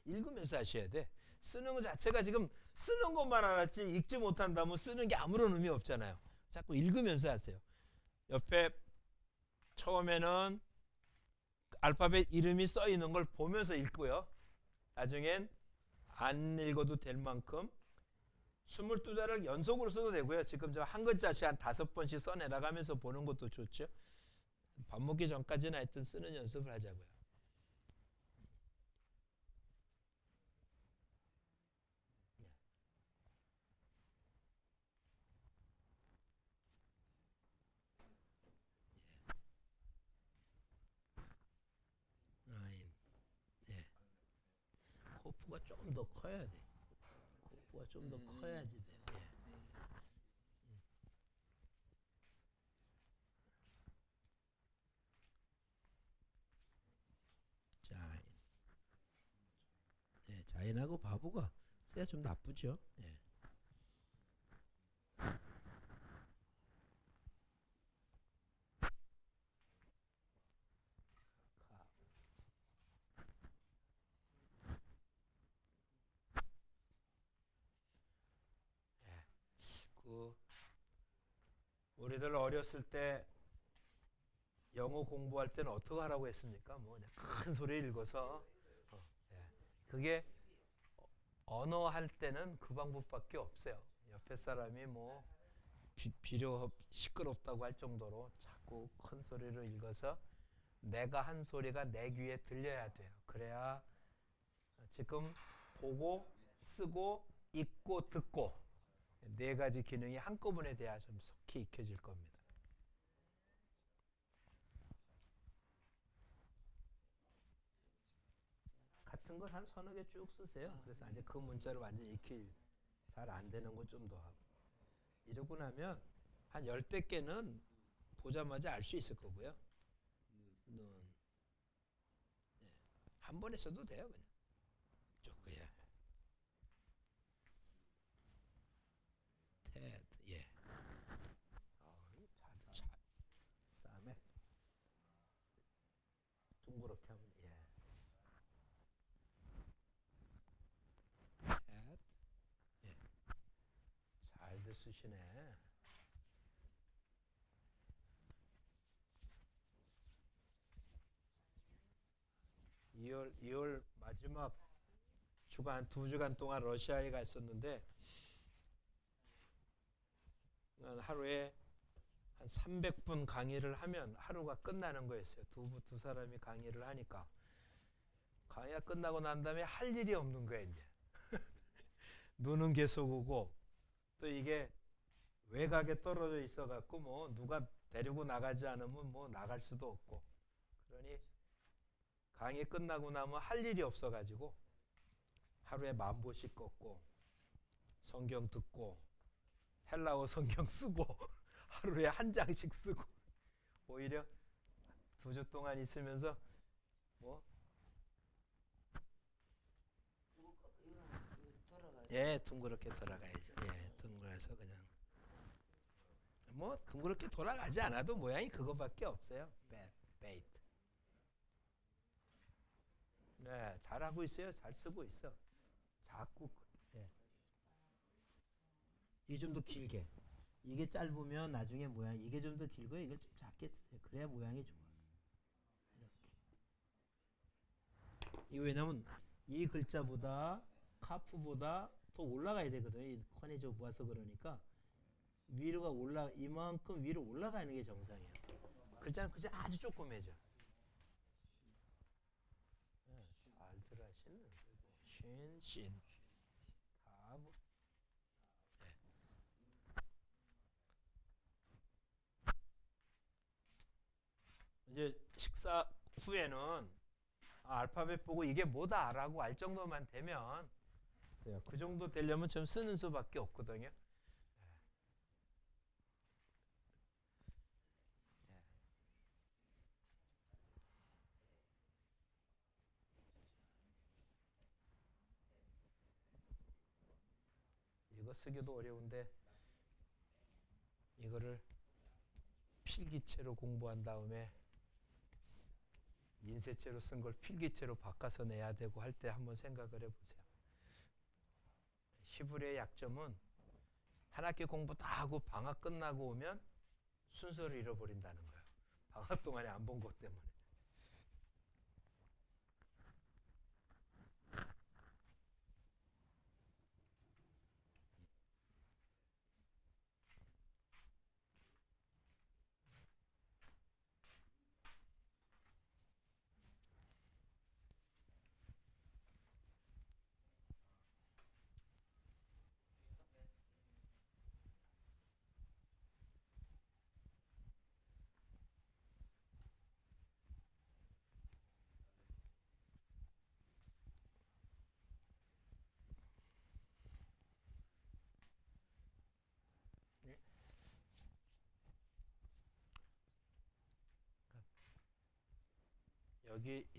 A: 읽으면서 하셔야 돼. 쓰는 것 자체가 지금 쓰는 것만 알았지 읽지 못한다면 쓰는 게 아무런 의미 없잖아요. 자꾸 읽으면서 하세요. 옆에 처음에는 알파벳 이름이 써 있는 걸 보면서 읽고요. 나중엔 안 읽어도 될 만큼 22자를 연속으로 써도 되고요. 지금 저 한 글자씩 한 5번씩 써내려가면서 보는 것도 좋죠. 밥 먹기 전까지는 하여튼 쓰는 연습을 하자고요. 라인. 예. 코프가 좀 더 커야 돼. 코프가 좀 더 커야지 돼. 예. 자인. 예, 자인하고 바보가 세야 좀 나쁘죠. 예. 그 우리들 어렸을 때 영어 공부할 때는 어떻게 하라고 했습니까? 뭐 그냥 큰 소리 읽어서 예. 그게 언어 할 때는 그 방법밖에 없어요. 옆에 사람이 뭐 비료 시끄럽다고 할 정도로 자꾸 큰 소리로 읽어서 내가 한 소리가 내 귀에 들려야 돼요. 그래야 지금 보고 쓰고 읽고 듣고 네 가지 기능이 한꺼번에 돼야 좀 속히 익혀질 겁니다. 같은 걸 한 서너 개 쭉 쓰세요. 그래서 이제 그 문자를 완전히 익히 잘 안 되는 건 좀 더 하고 이러고 나면 한 10대 개는 보자마자 알 수 있을 거고요. 눈. 예. 한 번에 써도 돼요, 그냥. 쭉 그야. 테드. 예. 자, 싸매. 둥그렇게 하면 예. 테드. 예. 잘들 쓰시네. 2월 마지막 주간 2주간 동안 러시아에 갔었는데 하루에 한 300분 강의를 하면 하루가 끝나는 거였어요. 두 사람이 강의를 하니까 강의가 끝나고 난 다음에 할 일이 없는 거예요. 이제 눈은 계속 오고 또 이게 외곽에 떨어져 있어갖고 뭐 누가 데리고 나가지 않으면 뭐 나갈 수도 없고 그러니 강의 끝나고 나면 할 일이 없어가지고 하루에 10,000보씩 걷고 성경 듣고 헬라어 성경 쓰고 하루에 한 장씩 쓰고 오히려 2주 동안 있으면서 뭐 예, 둥그렇게 돌아가야죠. 예, 둥그래서 그냥 뭐 둥그렇게 돌아가지 않아도 모양이 그거밖에 없어요. 베이트. 네, 잘하고 있어요. 잘 쓰고 있어. 자꾸 예. 이게 좀 더 길게. 이게 짧으면 나중에 모양 이게 좀 더 길고 이걸 좀 작게 쓰세요. 그래야 모양이 좋아. 이렇게. 이 왜냐면 이 글자보다 카프보다 더 올라가야 되거든요. 이 콘이 좁아서 그러니까 위로가 이만큼 위로 올라가는 게 정상이에요. 글자는 그저 아주 조그매져. 네, 잘들 하시는 신, tab. 이제 식사 후에는 알파벳 보고 이게 뭐다라고 알 정도만 되면 돼요. 그 정도 되려면 좀 쓰는 수밖에 없거든요. 이거 쓰기도 어려운데 이거를 필기체로 공부한 다음에 인쇄체로 쓴 걸 필기체로 바꿔서 내야 되고 할 때 한번 생각을 해보세요. 시불의 약점은 한 학기 공부 다 하고 방학 끝나고 오면 순서를 잃어버린다는 거예요. 방학 동안에 안 본 것 때문에.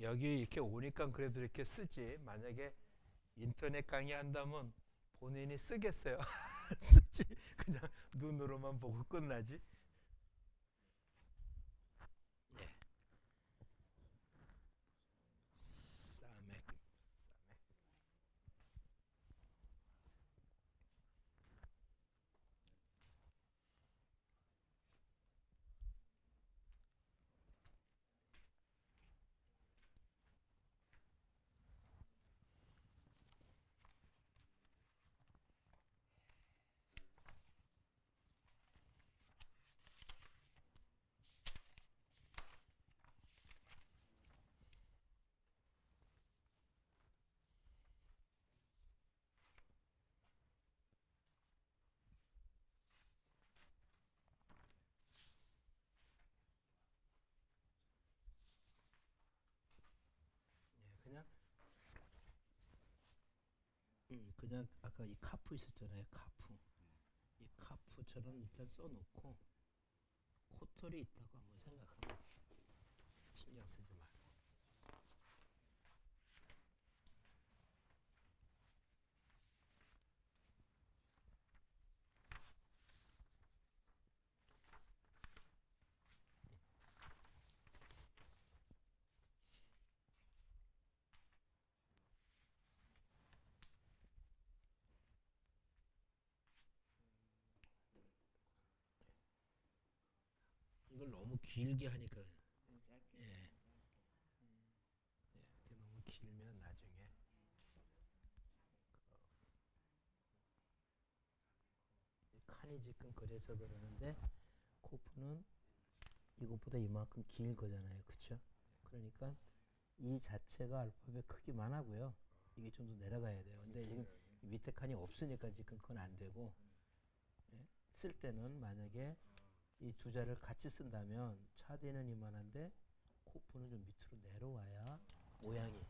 A: 여기 이렇게 오니까 그래도 이렇게 쓰지. 만약에 인터넷 강의 한다면 본인이 쓰겠어요. 쓰지. 그냥 눈으로만 보고 끝나지. 예. 싸맥. 그냥 그냥 아까 이 카프 있었잖아요. 카프. 이 카프처럼 일단 써놓고 코털이 있다고 한번 생각하면 신경 쓰지 말고. 이걸 너무 길게 하니까 예, 너무 길면 나중에 칸이 지금 그래서 그러는데 코프는 이것보다 이만큼 길 거잖아요. 그쵸? 그러니까 이 자체가 알파벳 크기만 하고요. 이게 좀 더 내려가야 돼요. 근데 이 밑에 칸이 없으니까 지금 그건 안 되고 예? 쓸 때는 만약에 이 두 자를 같이 쓴다면 차디는 이만한데 코프는 좀 밑으로 내려와야 모양이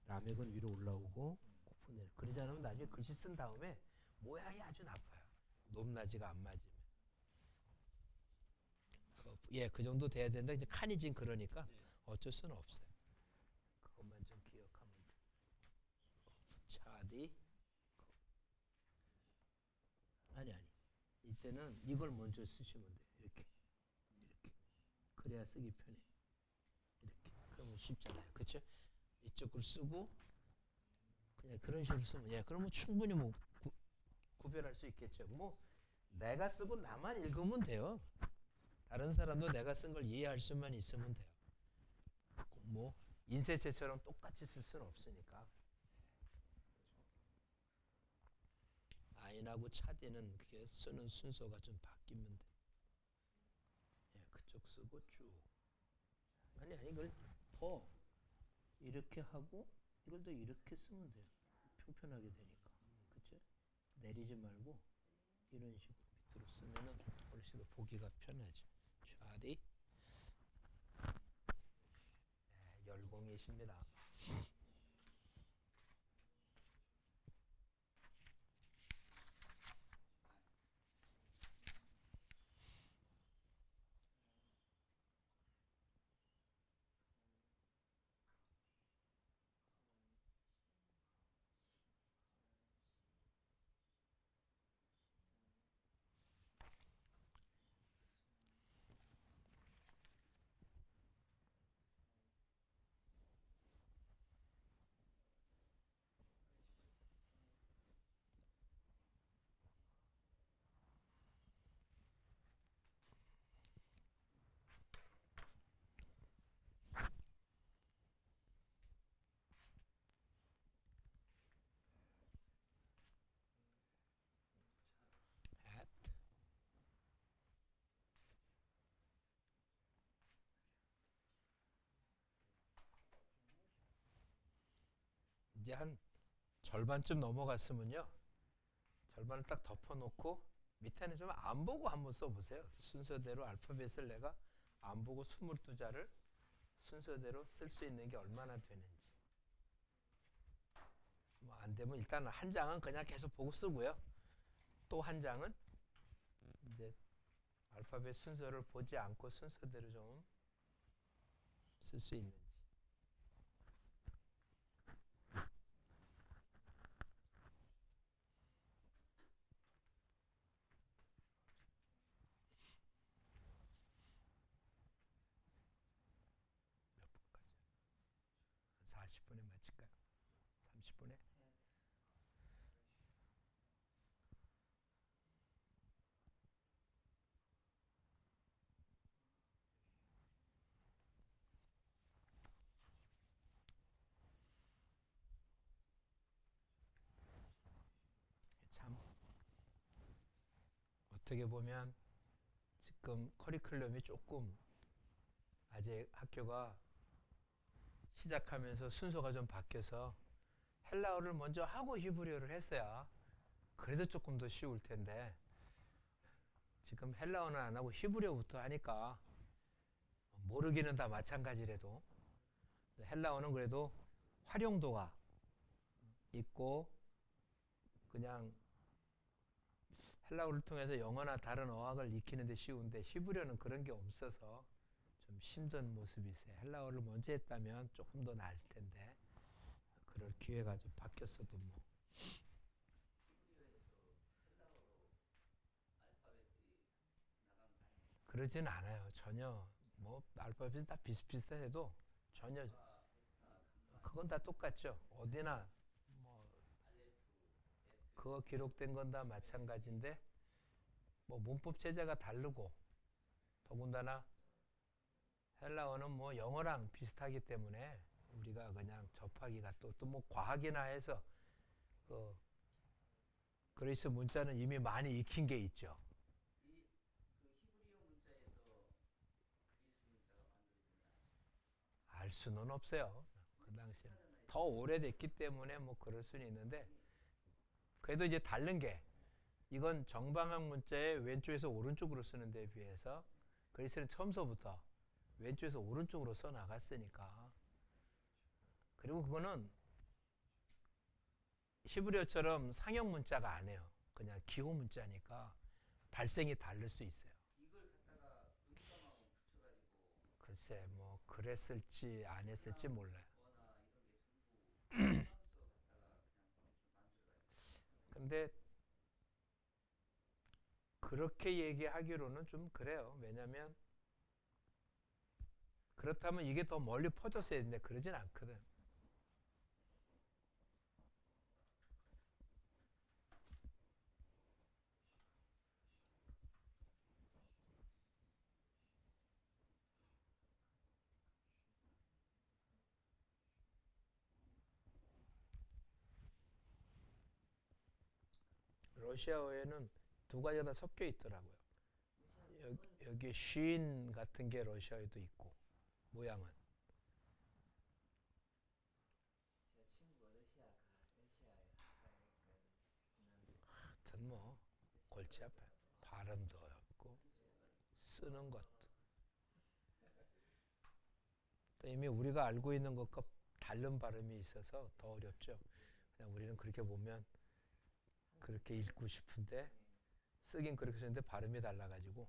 A: 라멕은 위로 올라오고 코프 내려. 그러지 않으면 나중에 글씨 쓴 다음에 모양이 아주 나빠요. 높낮이가 안 맞으면. 그 정도 돼야 된다. 이제 칸이 지금 그러니까 어쩔 수는 없어요. 그것만 좀 기억하면 돼. 차디. 아니. 이때는 이걸 먼저 쓰시면 돼. 이렇게. 그래야 쓰기 편해. 이렇게. 그러면 쉽잖아요. 그쵸? 이쪽을 쓰고 그냥 그런 식으로 쓰면 그러면 충분히 뭐 구별할 수 있겠죠. 뭐 내가 쓰고 나만 읽으면 돼요. 다른 사람도 내가 쓴 걸 이해할 수만 있으면 돼요. 뭐 인쇄체처럼 똑같이 쓸 수는 없으니까. 아인하고 차디는 그게 쓰는 순서가 좀 바뀌면 돼. 그쪽 쓰고 쭉. 아니 이걸 더 이렇게 하고 이걸 더 이렇게 쓰면 돼요. 평편하게 되니까. 그쵸? 내리지 말고 이런 식으로 밑으로 쓰면은 훨씬 더 보기가 편하죠. 차디. 열공이십니다. 이제 한 절반쯤 넘어갔으면요. 절반을 딱 덮어놓고 밑에는 좀 안 보고 한번 써보세요. 순서대로 알파벳을 내가 안 보고 22자를 순서대로 쓸 수 있는 게 얼마나 되는지. 뭐 안 되면 일단 한 장은 그냥 계속 보고 쓰고요. 또 한 장은 이제 알파벳 순서를 보지 않고 순서대로 좀 쓸 수 있는지. 40분에 마칠까요? 30분에? 참 어떻게 보면 지금 커리큘럼이 조금 아직 학교가 시작하면서 순서가 좀 바뀌어서 헬라어를 먼저 하고 히브리어를 했어야 그래도 조금 더 쉬울 텐데 지금 헬라어는 안 하고 히브리어부터 하니까 모르기는 다 마찬가지라도 헬라어는 그래도 활용도가 있고 그냥 헬라어를 통해서 영어나 다른 어학을 익히는데 쉬운데 히브리어는 그런 게 없어서 좀 힘든 모습이 있어요. 헬라어를 먼저 했다면 조금 더 나을 텐데 그럴 기회가 좀 바뀌었어도 뭐 그러진 않아요. 전혀 뭐 알파벳이 다 비슷비슷해도 전혀 그건 다 똑같죠. 어디나 뭐 그거 기록된 건 다 마찬가지인데 뭐 문법 체제가 다르고 더군다나 헬라어는 뭐 영어랑 비슷하기 때문에 우리가 그냥 접하기가 또 뭐 과학이나 해서 그 그리스 문자는 이미 많이 익힌 게 있죠. 알 수는 없어요. 그 당시에 더 오래됐기 때문에 뭐 그럴 수는 있는데 그래도 이제 다른 게 이건 정방학 문자에 왼쪽에서 오른쪽으로 쓰는 데 비해서 그리스는 처음서부터 왼쪽에서 오른쪽으로 써 나갔으니까 그리고 그거는 히브리어처럼 상형 문자가 아니에요. 그냥 기호 문자니까 발생이 다를 수 있어요. 글쎄 뭐 그랬을지 안 했을지 몰라요. 근데 그렇게 얘기하기로는 좀 그래요. 왜냐면 그렇다면 이게 더 멀리 퍼졌어야 되는데 그러진 않거든. 러시아어에는 두 가지가 다 섞여 있더라고요. 여기 쉰 같은 게 러시아에도 있고 모양은 하여튼 뭐 골치 아파요. 발음도 어렵고 쓰는 것도 또 이미 우리가 알고 있는 것과 다른 발음이 있어서 더 어렵죠. 그냥 우리는 그렇게 보면 그렇게 읽고 싶은데 쓰긴 그렇게 쓰는데 발음이 달라가지고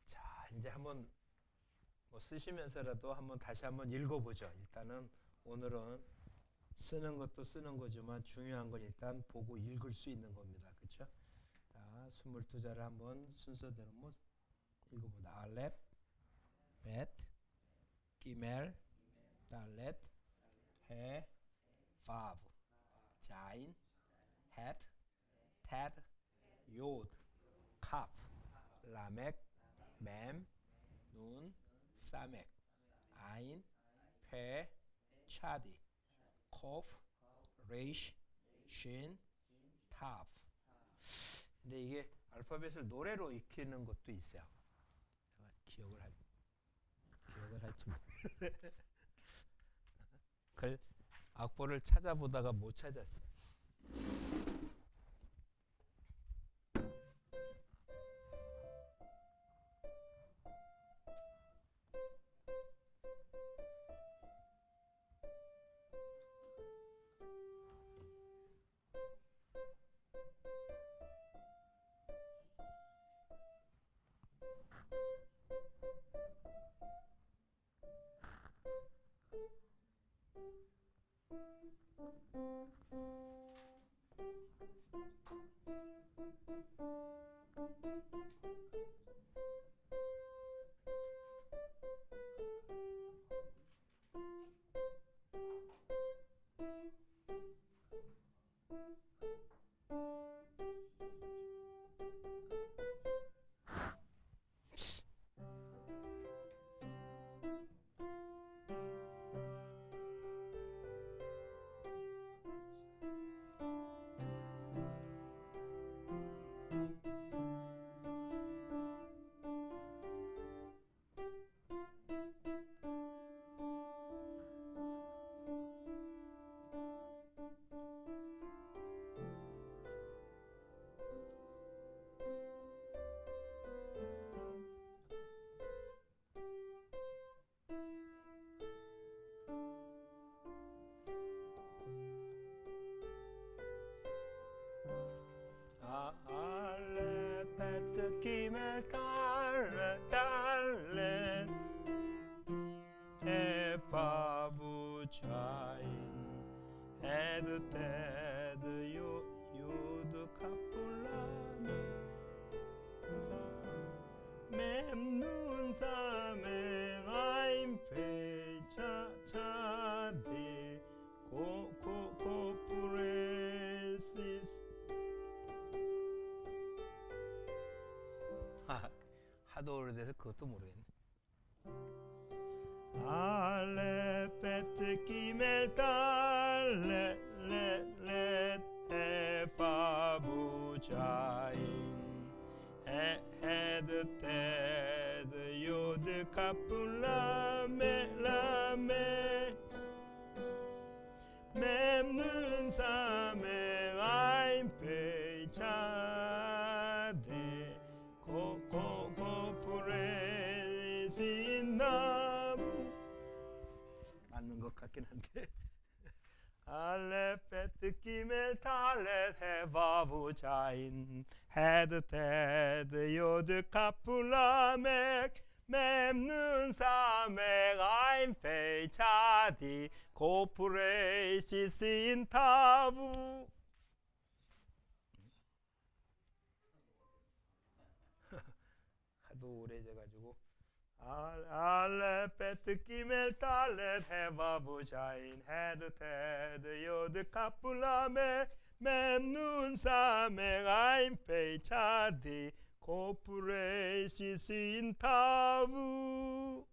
A: 자 이제 한번 뭐 쓰시면서라도 한번 다시 한번 읽어보죠. 일단은 오늘은 쓰는 것도 쓰는 거지만 중요한 건 일단 보고 읽을 수 있는 겁니다. 그렇죠? 자, 22자를 한번 순서대로 뭐 읽어보자. 알렙, 벳, 기멜, 달렛, 해, 파브, 자인, 헷, 테드, 요드, 카프, 라멕, 맴, 눈, 사멕, 아인, 페, 차디, 코프, 레이시, 신, 타프. 근데 이게 알파벳을 노래로 익히는 것도 있어요. 기억을 할지 글 악보를 찾아보다가 못 찾았어요. 김을 달래 에바부자인 헤드 테드 요드 카플라메 맴눈 사메 아임 페차차디 코프레시스 하도 오래돼서 그것도 모르겠네. 알레페트 키멜 달레 레 에바부자인 헤드 테드 요드 카플라메 라메 맴눈 사메 아임 페이차데 코프레신나무 맞는 것 같긴 한데 알레페트 키멜 탈렛 헤바부자인 헤드 테드 요드 카플라멕 맴눈 사맥 아임 페이차디 코프레시신 타부 하도 오래돼가지고 알레페트 키멜 탈렛 헤바부자인 헤드 테드 요드 카플라메 맴눈 사맥 아임 페이차디 코프레시신 타부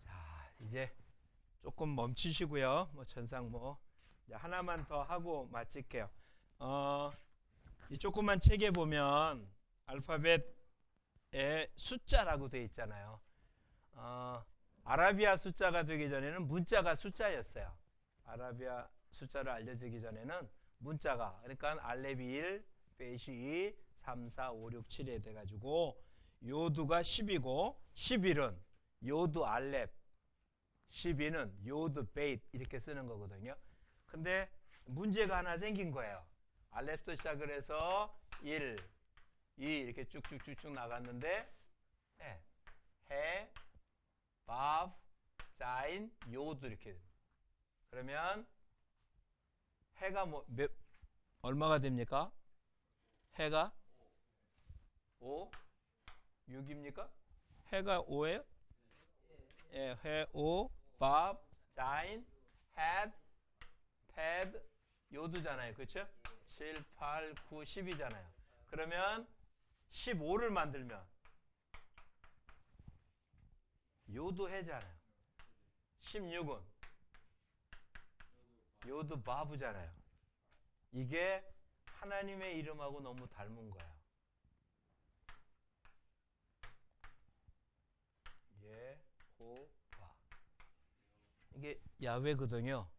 A: 자 이제 조금 멈추시고요. 뭐 전상 뭐 하나만 더 하고 마칠게요. 이 조그만 책에 보면 알파벳에 숫자라고 되어 있잖아요. 아라비아 숫자가 되기 전에는 문자가 숫자였어요. 아라비아 숫자를 알려주기 전에는 문자가 그러니까 알렙이 1, 베이시 2, 3, 4, 5, 6, 7에 돼가지고 요두가 10이고 11은 요드 알렙 12는 요드 베이트 이렇게 쓰는 거거든요. 근데 문제가 하나 생긴 거예요. 알렙부터 시작을 해서 1, 2 이렇게 쭉쭉쭉쭉 나갔는데 해, 밥, 자인, 요드 이렇게 그러면 해가 얼마가 됩니까? 해가 5, 6입니까? 해가 5예요? 예, 해 5, 밥, 자인, had, 패드, 요드잖아요. 그렇죠? 7, 8, 9, 10이잖아요. 그러면 15를 만들면 요드 해잖아요. 16은 요드 바브잖아요. 이게 하나님의 이름하고 너무 닮은 거예요. 예호와 이게 야훼거든요.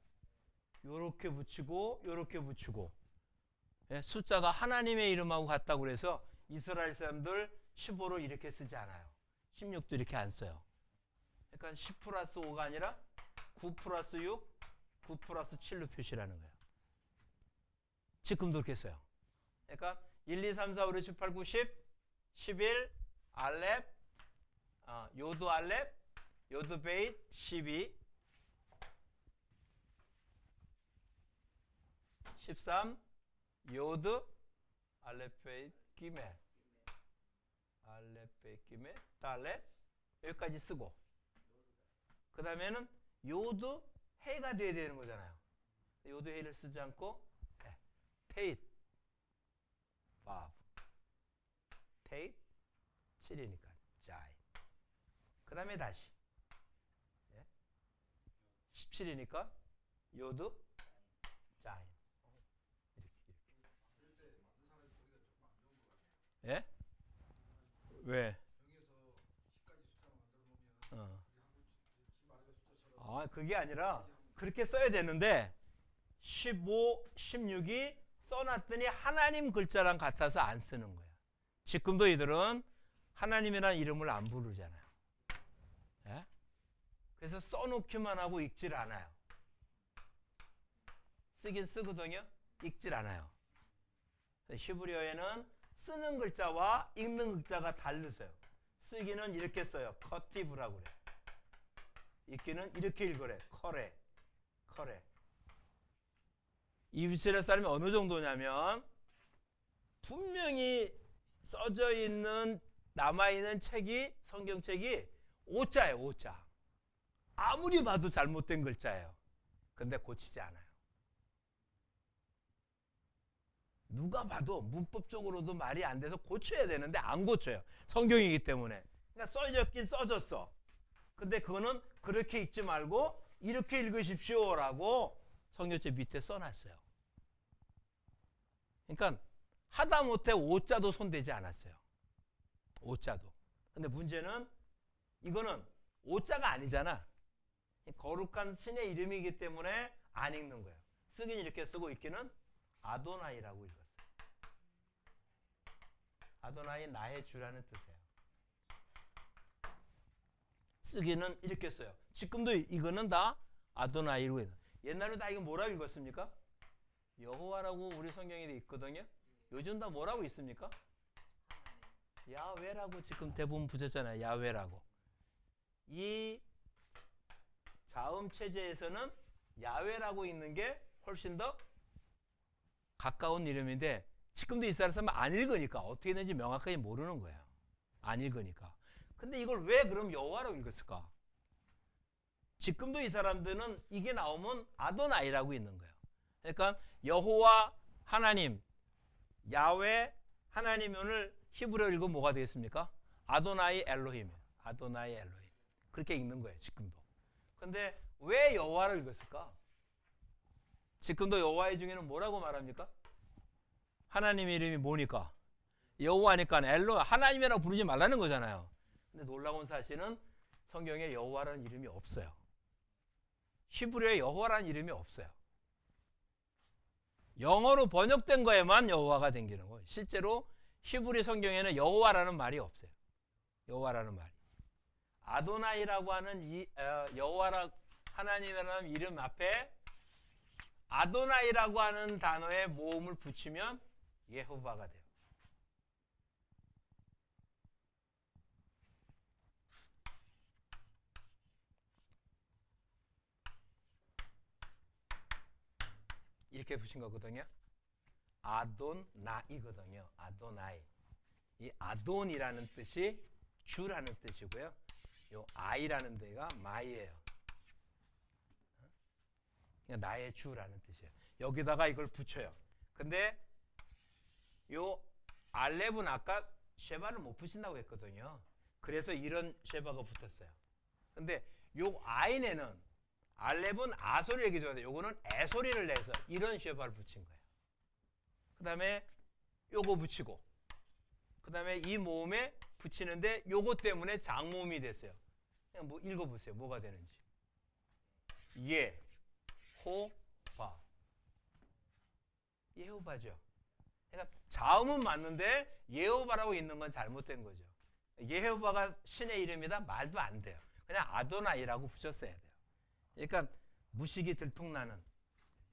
A: 요렇게 붙이고 요렇게 붙이고 숫자가 하나님의 이름하고 같다고 그래서 이스라엘 사람들 15를 이렇게 쓰지 않아요. 16도 이렇게 안 써요. 그러니까 10 플러스 5가 아니라 9 플러스 6, 9 플러스 7로 표시라는 거예요. 지금도 그렇게 써요. 그러니까 1, 2, 3, 4, 5, 6, 7, 8, 9, 10 11 알렙, 요드 알렙, 요드 베이트 12, 13 요드 알렙 베이트 기메, 알렙 베이트 기메 달렙, 여기까지 쓰고, 그 다음에는 요드 해가 돼야 되는 거잖아요. 요드 해를 쓰지 않고 테이트 바브, 테이트 7이니까 자이, 그 다음에 다시 17이니까 요드 자이, 이렇게. 예? 왜? 그게 아니라 그렇게 써야 되는데 15, 16이 써놨더니 하나님 글자랑 같아서 안 쓰는 거야. 지금도 이들은 하나님이라는 이름을 안 부르잖아요. 예? 그래서 써놓기만 하고 읽질 않아요. 쓰긴 쓰거든요. 읽질 않아요. 히브리어에는 쓰는 글자와 읽는 글자가 다르세요. 쓰기는 이렇게 써요. 커티브라고 그래. 읽기는 이렇게 읽으래. 커레. 이스라엘 사람이 어느 정도냐면 분명히 써져 있는 남아있는 책이, 성경책이 오자예요. 오자. 아무리 봐도 잘못된 글자예요. 근데 고치지 않아요. 누가 봐도 문법적으로도 말이 안 돼서 고쳐야 되는데 안 고쳐요. 성경이기 때문에. 그러니까 써졌긴 써졌어. 근데 그거는 그렇게 읽지 말고 이렇게 읽으십시오라고 성경책 밑에 써놨어요. 그러니까 하다못해 오자도 손대지 않았어요. 오자도. 근데 문제는 이거는 오자가 아니잖아. 거룩한 신의 이름이기 때문에 안 읽는 거예요. 쓰긴 이렇게 쓰고 읽기는 아도나이라고 읽었어요. 아도나이 나의 주라는 뜻이에요. 쓰기는 이렇게 써요. 지금도 이거는 다 아도나이로 해요. 옛날에 다 이거 뭐라고 읽었습니까? 여호와라고 우리 성경에 있거든요. 요즘 다 뭐라고 있습니까? 야훼라고 지금 대부분 붙였잖아요. 야훼라고. 이 자음 체제에서는 야훼라고 있는 게 훨씬 더 가까운 이름인데 지금도 이스라엘 사람은 안 읽으니까 어떻게 되는지 명확하게 모르는 거예요. 안 읽으니까. 근데 이걸 왜 그럼 여호와라고 읽었을까? 지금도 이 사람들은 이게 나오면 아도나이라고 있는 거예요. 그러니까 여호와 하나님, 야훼 하나님, 오늘 히브리어 읽으면 뭐가 되겠습니까? 아도나이 엘로힘, 아도나이 엘로힘. 그렇게 읽는 거예요. 지금도. 근데 왜 여호와를 읽었을까? 지금도 여호와의 중에는 뭐라고 말합니까? 하나님의 이름이 뭐니까? 여호와니까 엘로, 하나님이라고 부르지 말라는 거잖아요. 근데 놀라운 사실은 성경에 여호와라는 이름이 없어요. 히브리어에 여호와라는 이름이 없어요. 영어로 번역된 거에만 여호와가 생기는 거예요. 실제로 히브리 성경에는 여호와라는 말이 없어요. 여호와라는 말이. 아도나이라고 하는 이 여호와라 하나님이라는 이름 앞에 아도나이라고 하는 단어의 모음을 붙이면 예호바가 돼요. 이렇게 붙인 거거든요. 아돈나이거든요. 아도나이. 이 아돈이라는 뜻이 주라는 뜻이고요. 요 아이라는 데가 마이예요. 그러니까 나의 주라는 뜻이에요. 여기다가 이걸 붙여요. 근데 요 알렙은 아까 쉐바를 못 붙인다고 했거든요. 그래서 이런 쉐바가 붙었어요. 근데 요 아인에는 알렙은 아소리를 얘기해줘야 요거는 애소리를 내서 이런 쉐바를 붙인 거예요. 그 다음에 요거 붙이고, 그 다음에 이 모음에 붙이는데 요거 때문에 장모음이 됐어요. 그냥 뭐 읽어보세요. 뭐가 되는지. 예호바. 예호바죠. 그러니까 자음은 맞는데 예호바라고 있는 건 잘못된 거죠. 예호바가 신의 이름이다? 말도 안 돼요. 그냥 아도나이라고 붙였어야 돼요. 그러니까 무식이 들통나는,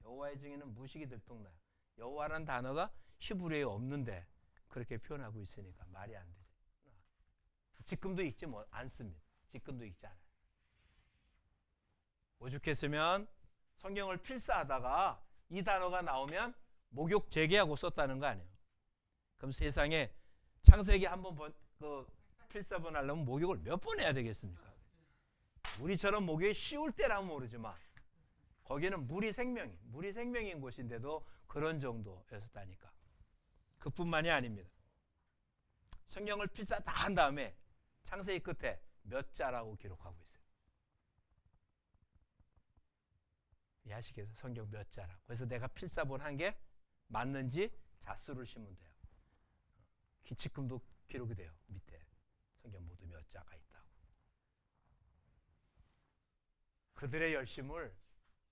A: 여호와의 증인은 무식이 들통나요. 여호와라는 단어가 히브리어에 없는데 그렇게 표현하고 있으니까 말이 안 되죠. 지금도 읽지 않습니다. 지금도 읽지 않아요. 오죽했으면 성경을 필사하다가 이 단어가 나오면 목욕 재개하고 썼다는 거 아니에요. 그럼 세상에 창세기 한번 필사본 하려면 목욕을 몇 번 해야 되겠습니까? 우리처럼 목욕이 쉬울 때라면 모르지만 거기는 물이 생명인 곳인데도 그런 정도였다니까. 그뿐만이 아닙니다. 성경을 필사 다 한 다음에 창세기 끝에 몇 자라고 기록하고 있어요. 이해하시겠어요? 성경 몇 자라고. 그래서 내가 필사본 한 게 맞는지 자수를 시면 돼요. 지금도 기록이 돼요. 밑에 성경 모두 몇 자가 있다고. 그들의 열심을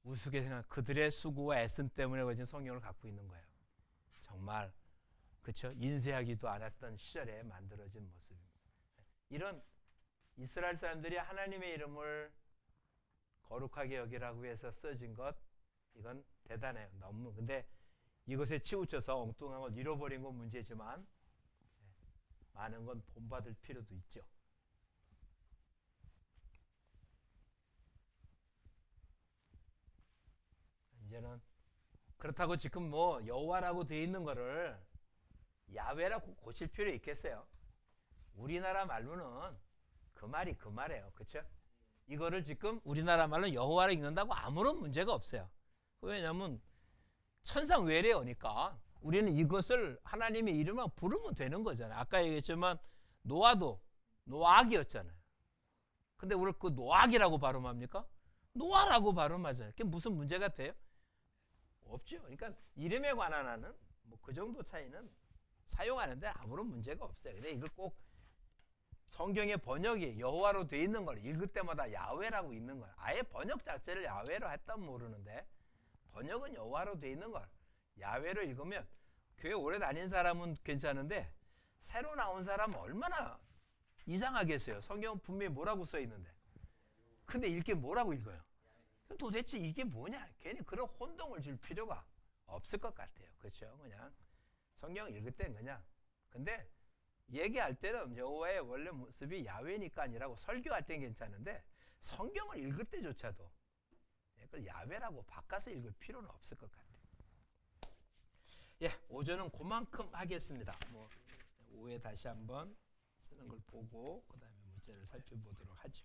A: 우습게 생각, 그들의 수고와 애씀 때문에 가진 성경을 갖고 있는 거예요. 정말 그렇죠? 인쇄하기도 않았던 시절에 만들어진 모습입니다. 이런 이스라엘 사람들이 하나님의 이름을 거룩하게 여기라고 해서 써진 것, 이건 대단해요. 너무. 근데 이것에 치우쳐서 엉뚱한 걸 잃어버린 건 문제지만 많은 건 본받을 필요도 있죠. 이제는 그렇다고 지금 뭐 여호와라고 되어 있는 거를 야훼라고 고칠 필요 있겠어요? 우리나라 말로는 그 말이 그 말이에요. 그렇죠? 이거를 지금 우리나라 말로 여호와를 읽는다고 아무런 문제가 없어요. 왜냐하면 천상외래어니까 우리는 이것을 하나님의 이름으로 부르면 되는 거잖아요. 아까 얘기했지만 노아도 노악이었잖아요. 근데 우리 그 노악이라고 발음합니까? 노아라고 발음하잖아요. 그게 무슨 문제가 돼요? 없죠. 그러니까 이름에 관한 한은 뭐 그 정도 차이는 사용하는데 아무런 문제가 없어요. 근데 이걸 꼭 성경의 번역이 여호와로 돼 있는 걸 읽을 때마다 야훼라고 있는 거야. 아예 번역 자체를 야훼로 했다면 모르는데 번역은 여호와로 돼 있는 걸 야훼로 읽으면 교회 오래 다닌 사람은 괜찮은데 새로 나온 사람은 얼마나 이상하겠어요. 성경은 분명히 뭐라고 써 있는데 근데 읽기 뭐라고 읽어요? 도대체 이게 뭐냐? 괜히 그런 혼동을 줄 필요가 없을 것 같아요. 그렇죠? 그냥 성경 읽을 땐 그냥 근데 얘기할 때는 여호와의 원래 모습이 야훼니까 아니라고 설교할 땐 괜찮은데 성경을 읽을 때조차도 그걸 야훼라고 바꿔서 읽을 필요는 없을 것 같아요. 예, 오전은 그만큼 하겠습니다. 뭐 오후에 다시 한번 쓰는 걸 보고 그 다음에 문제를 살펴보도록 하죠.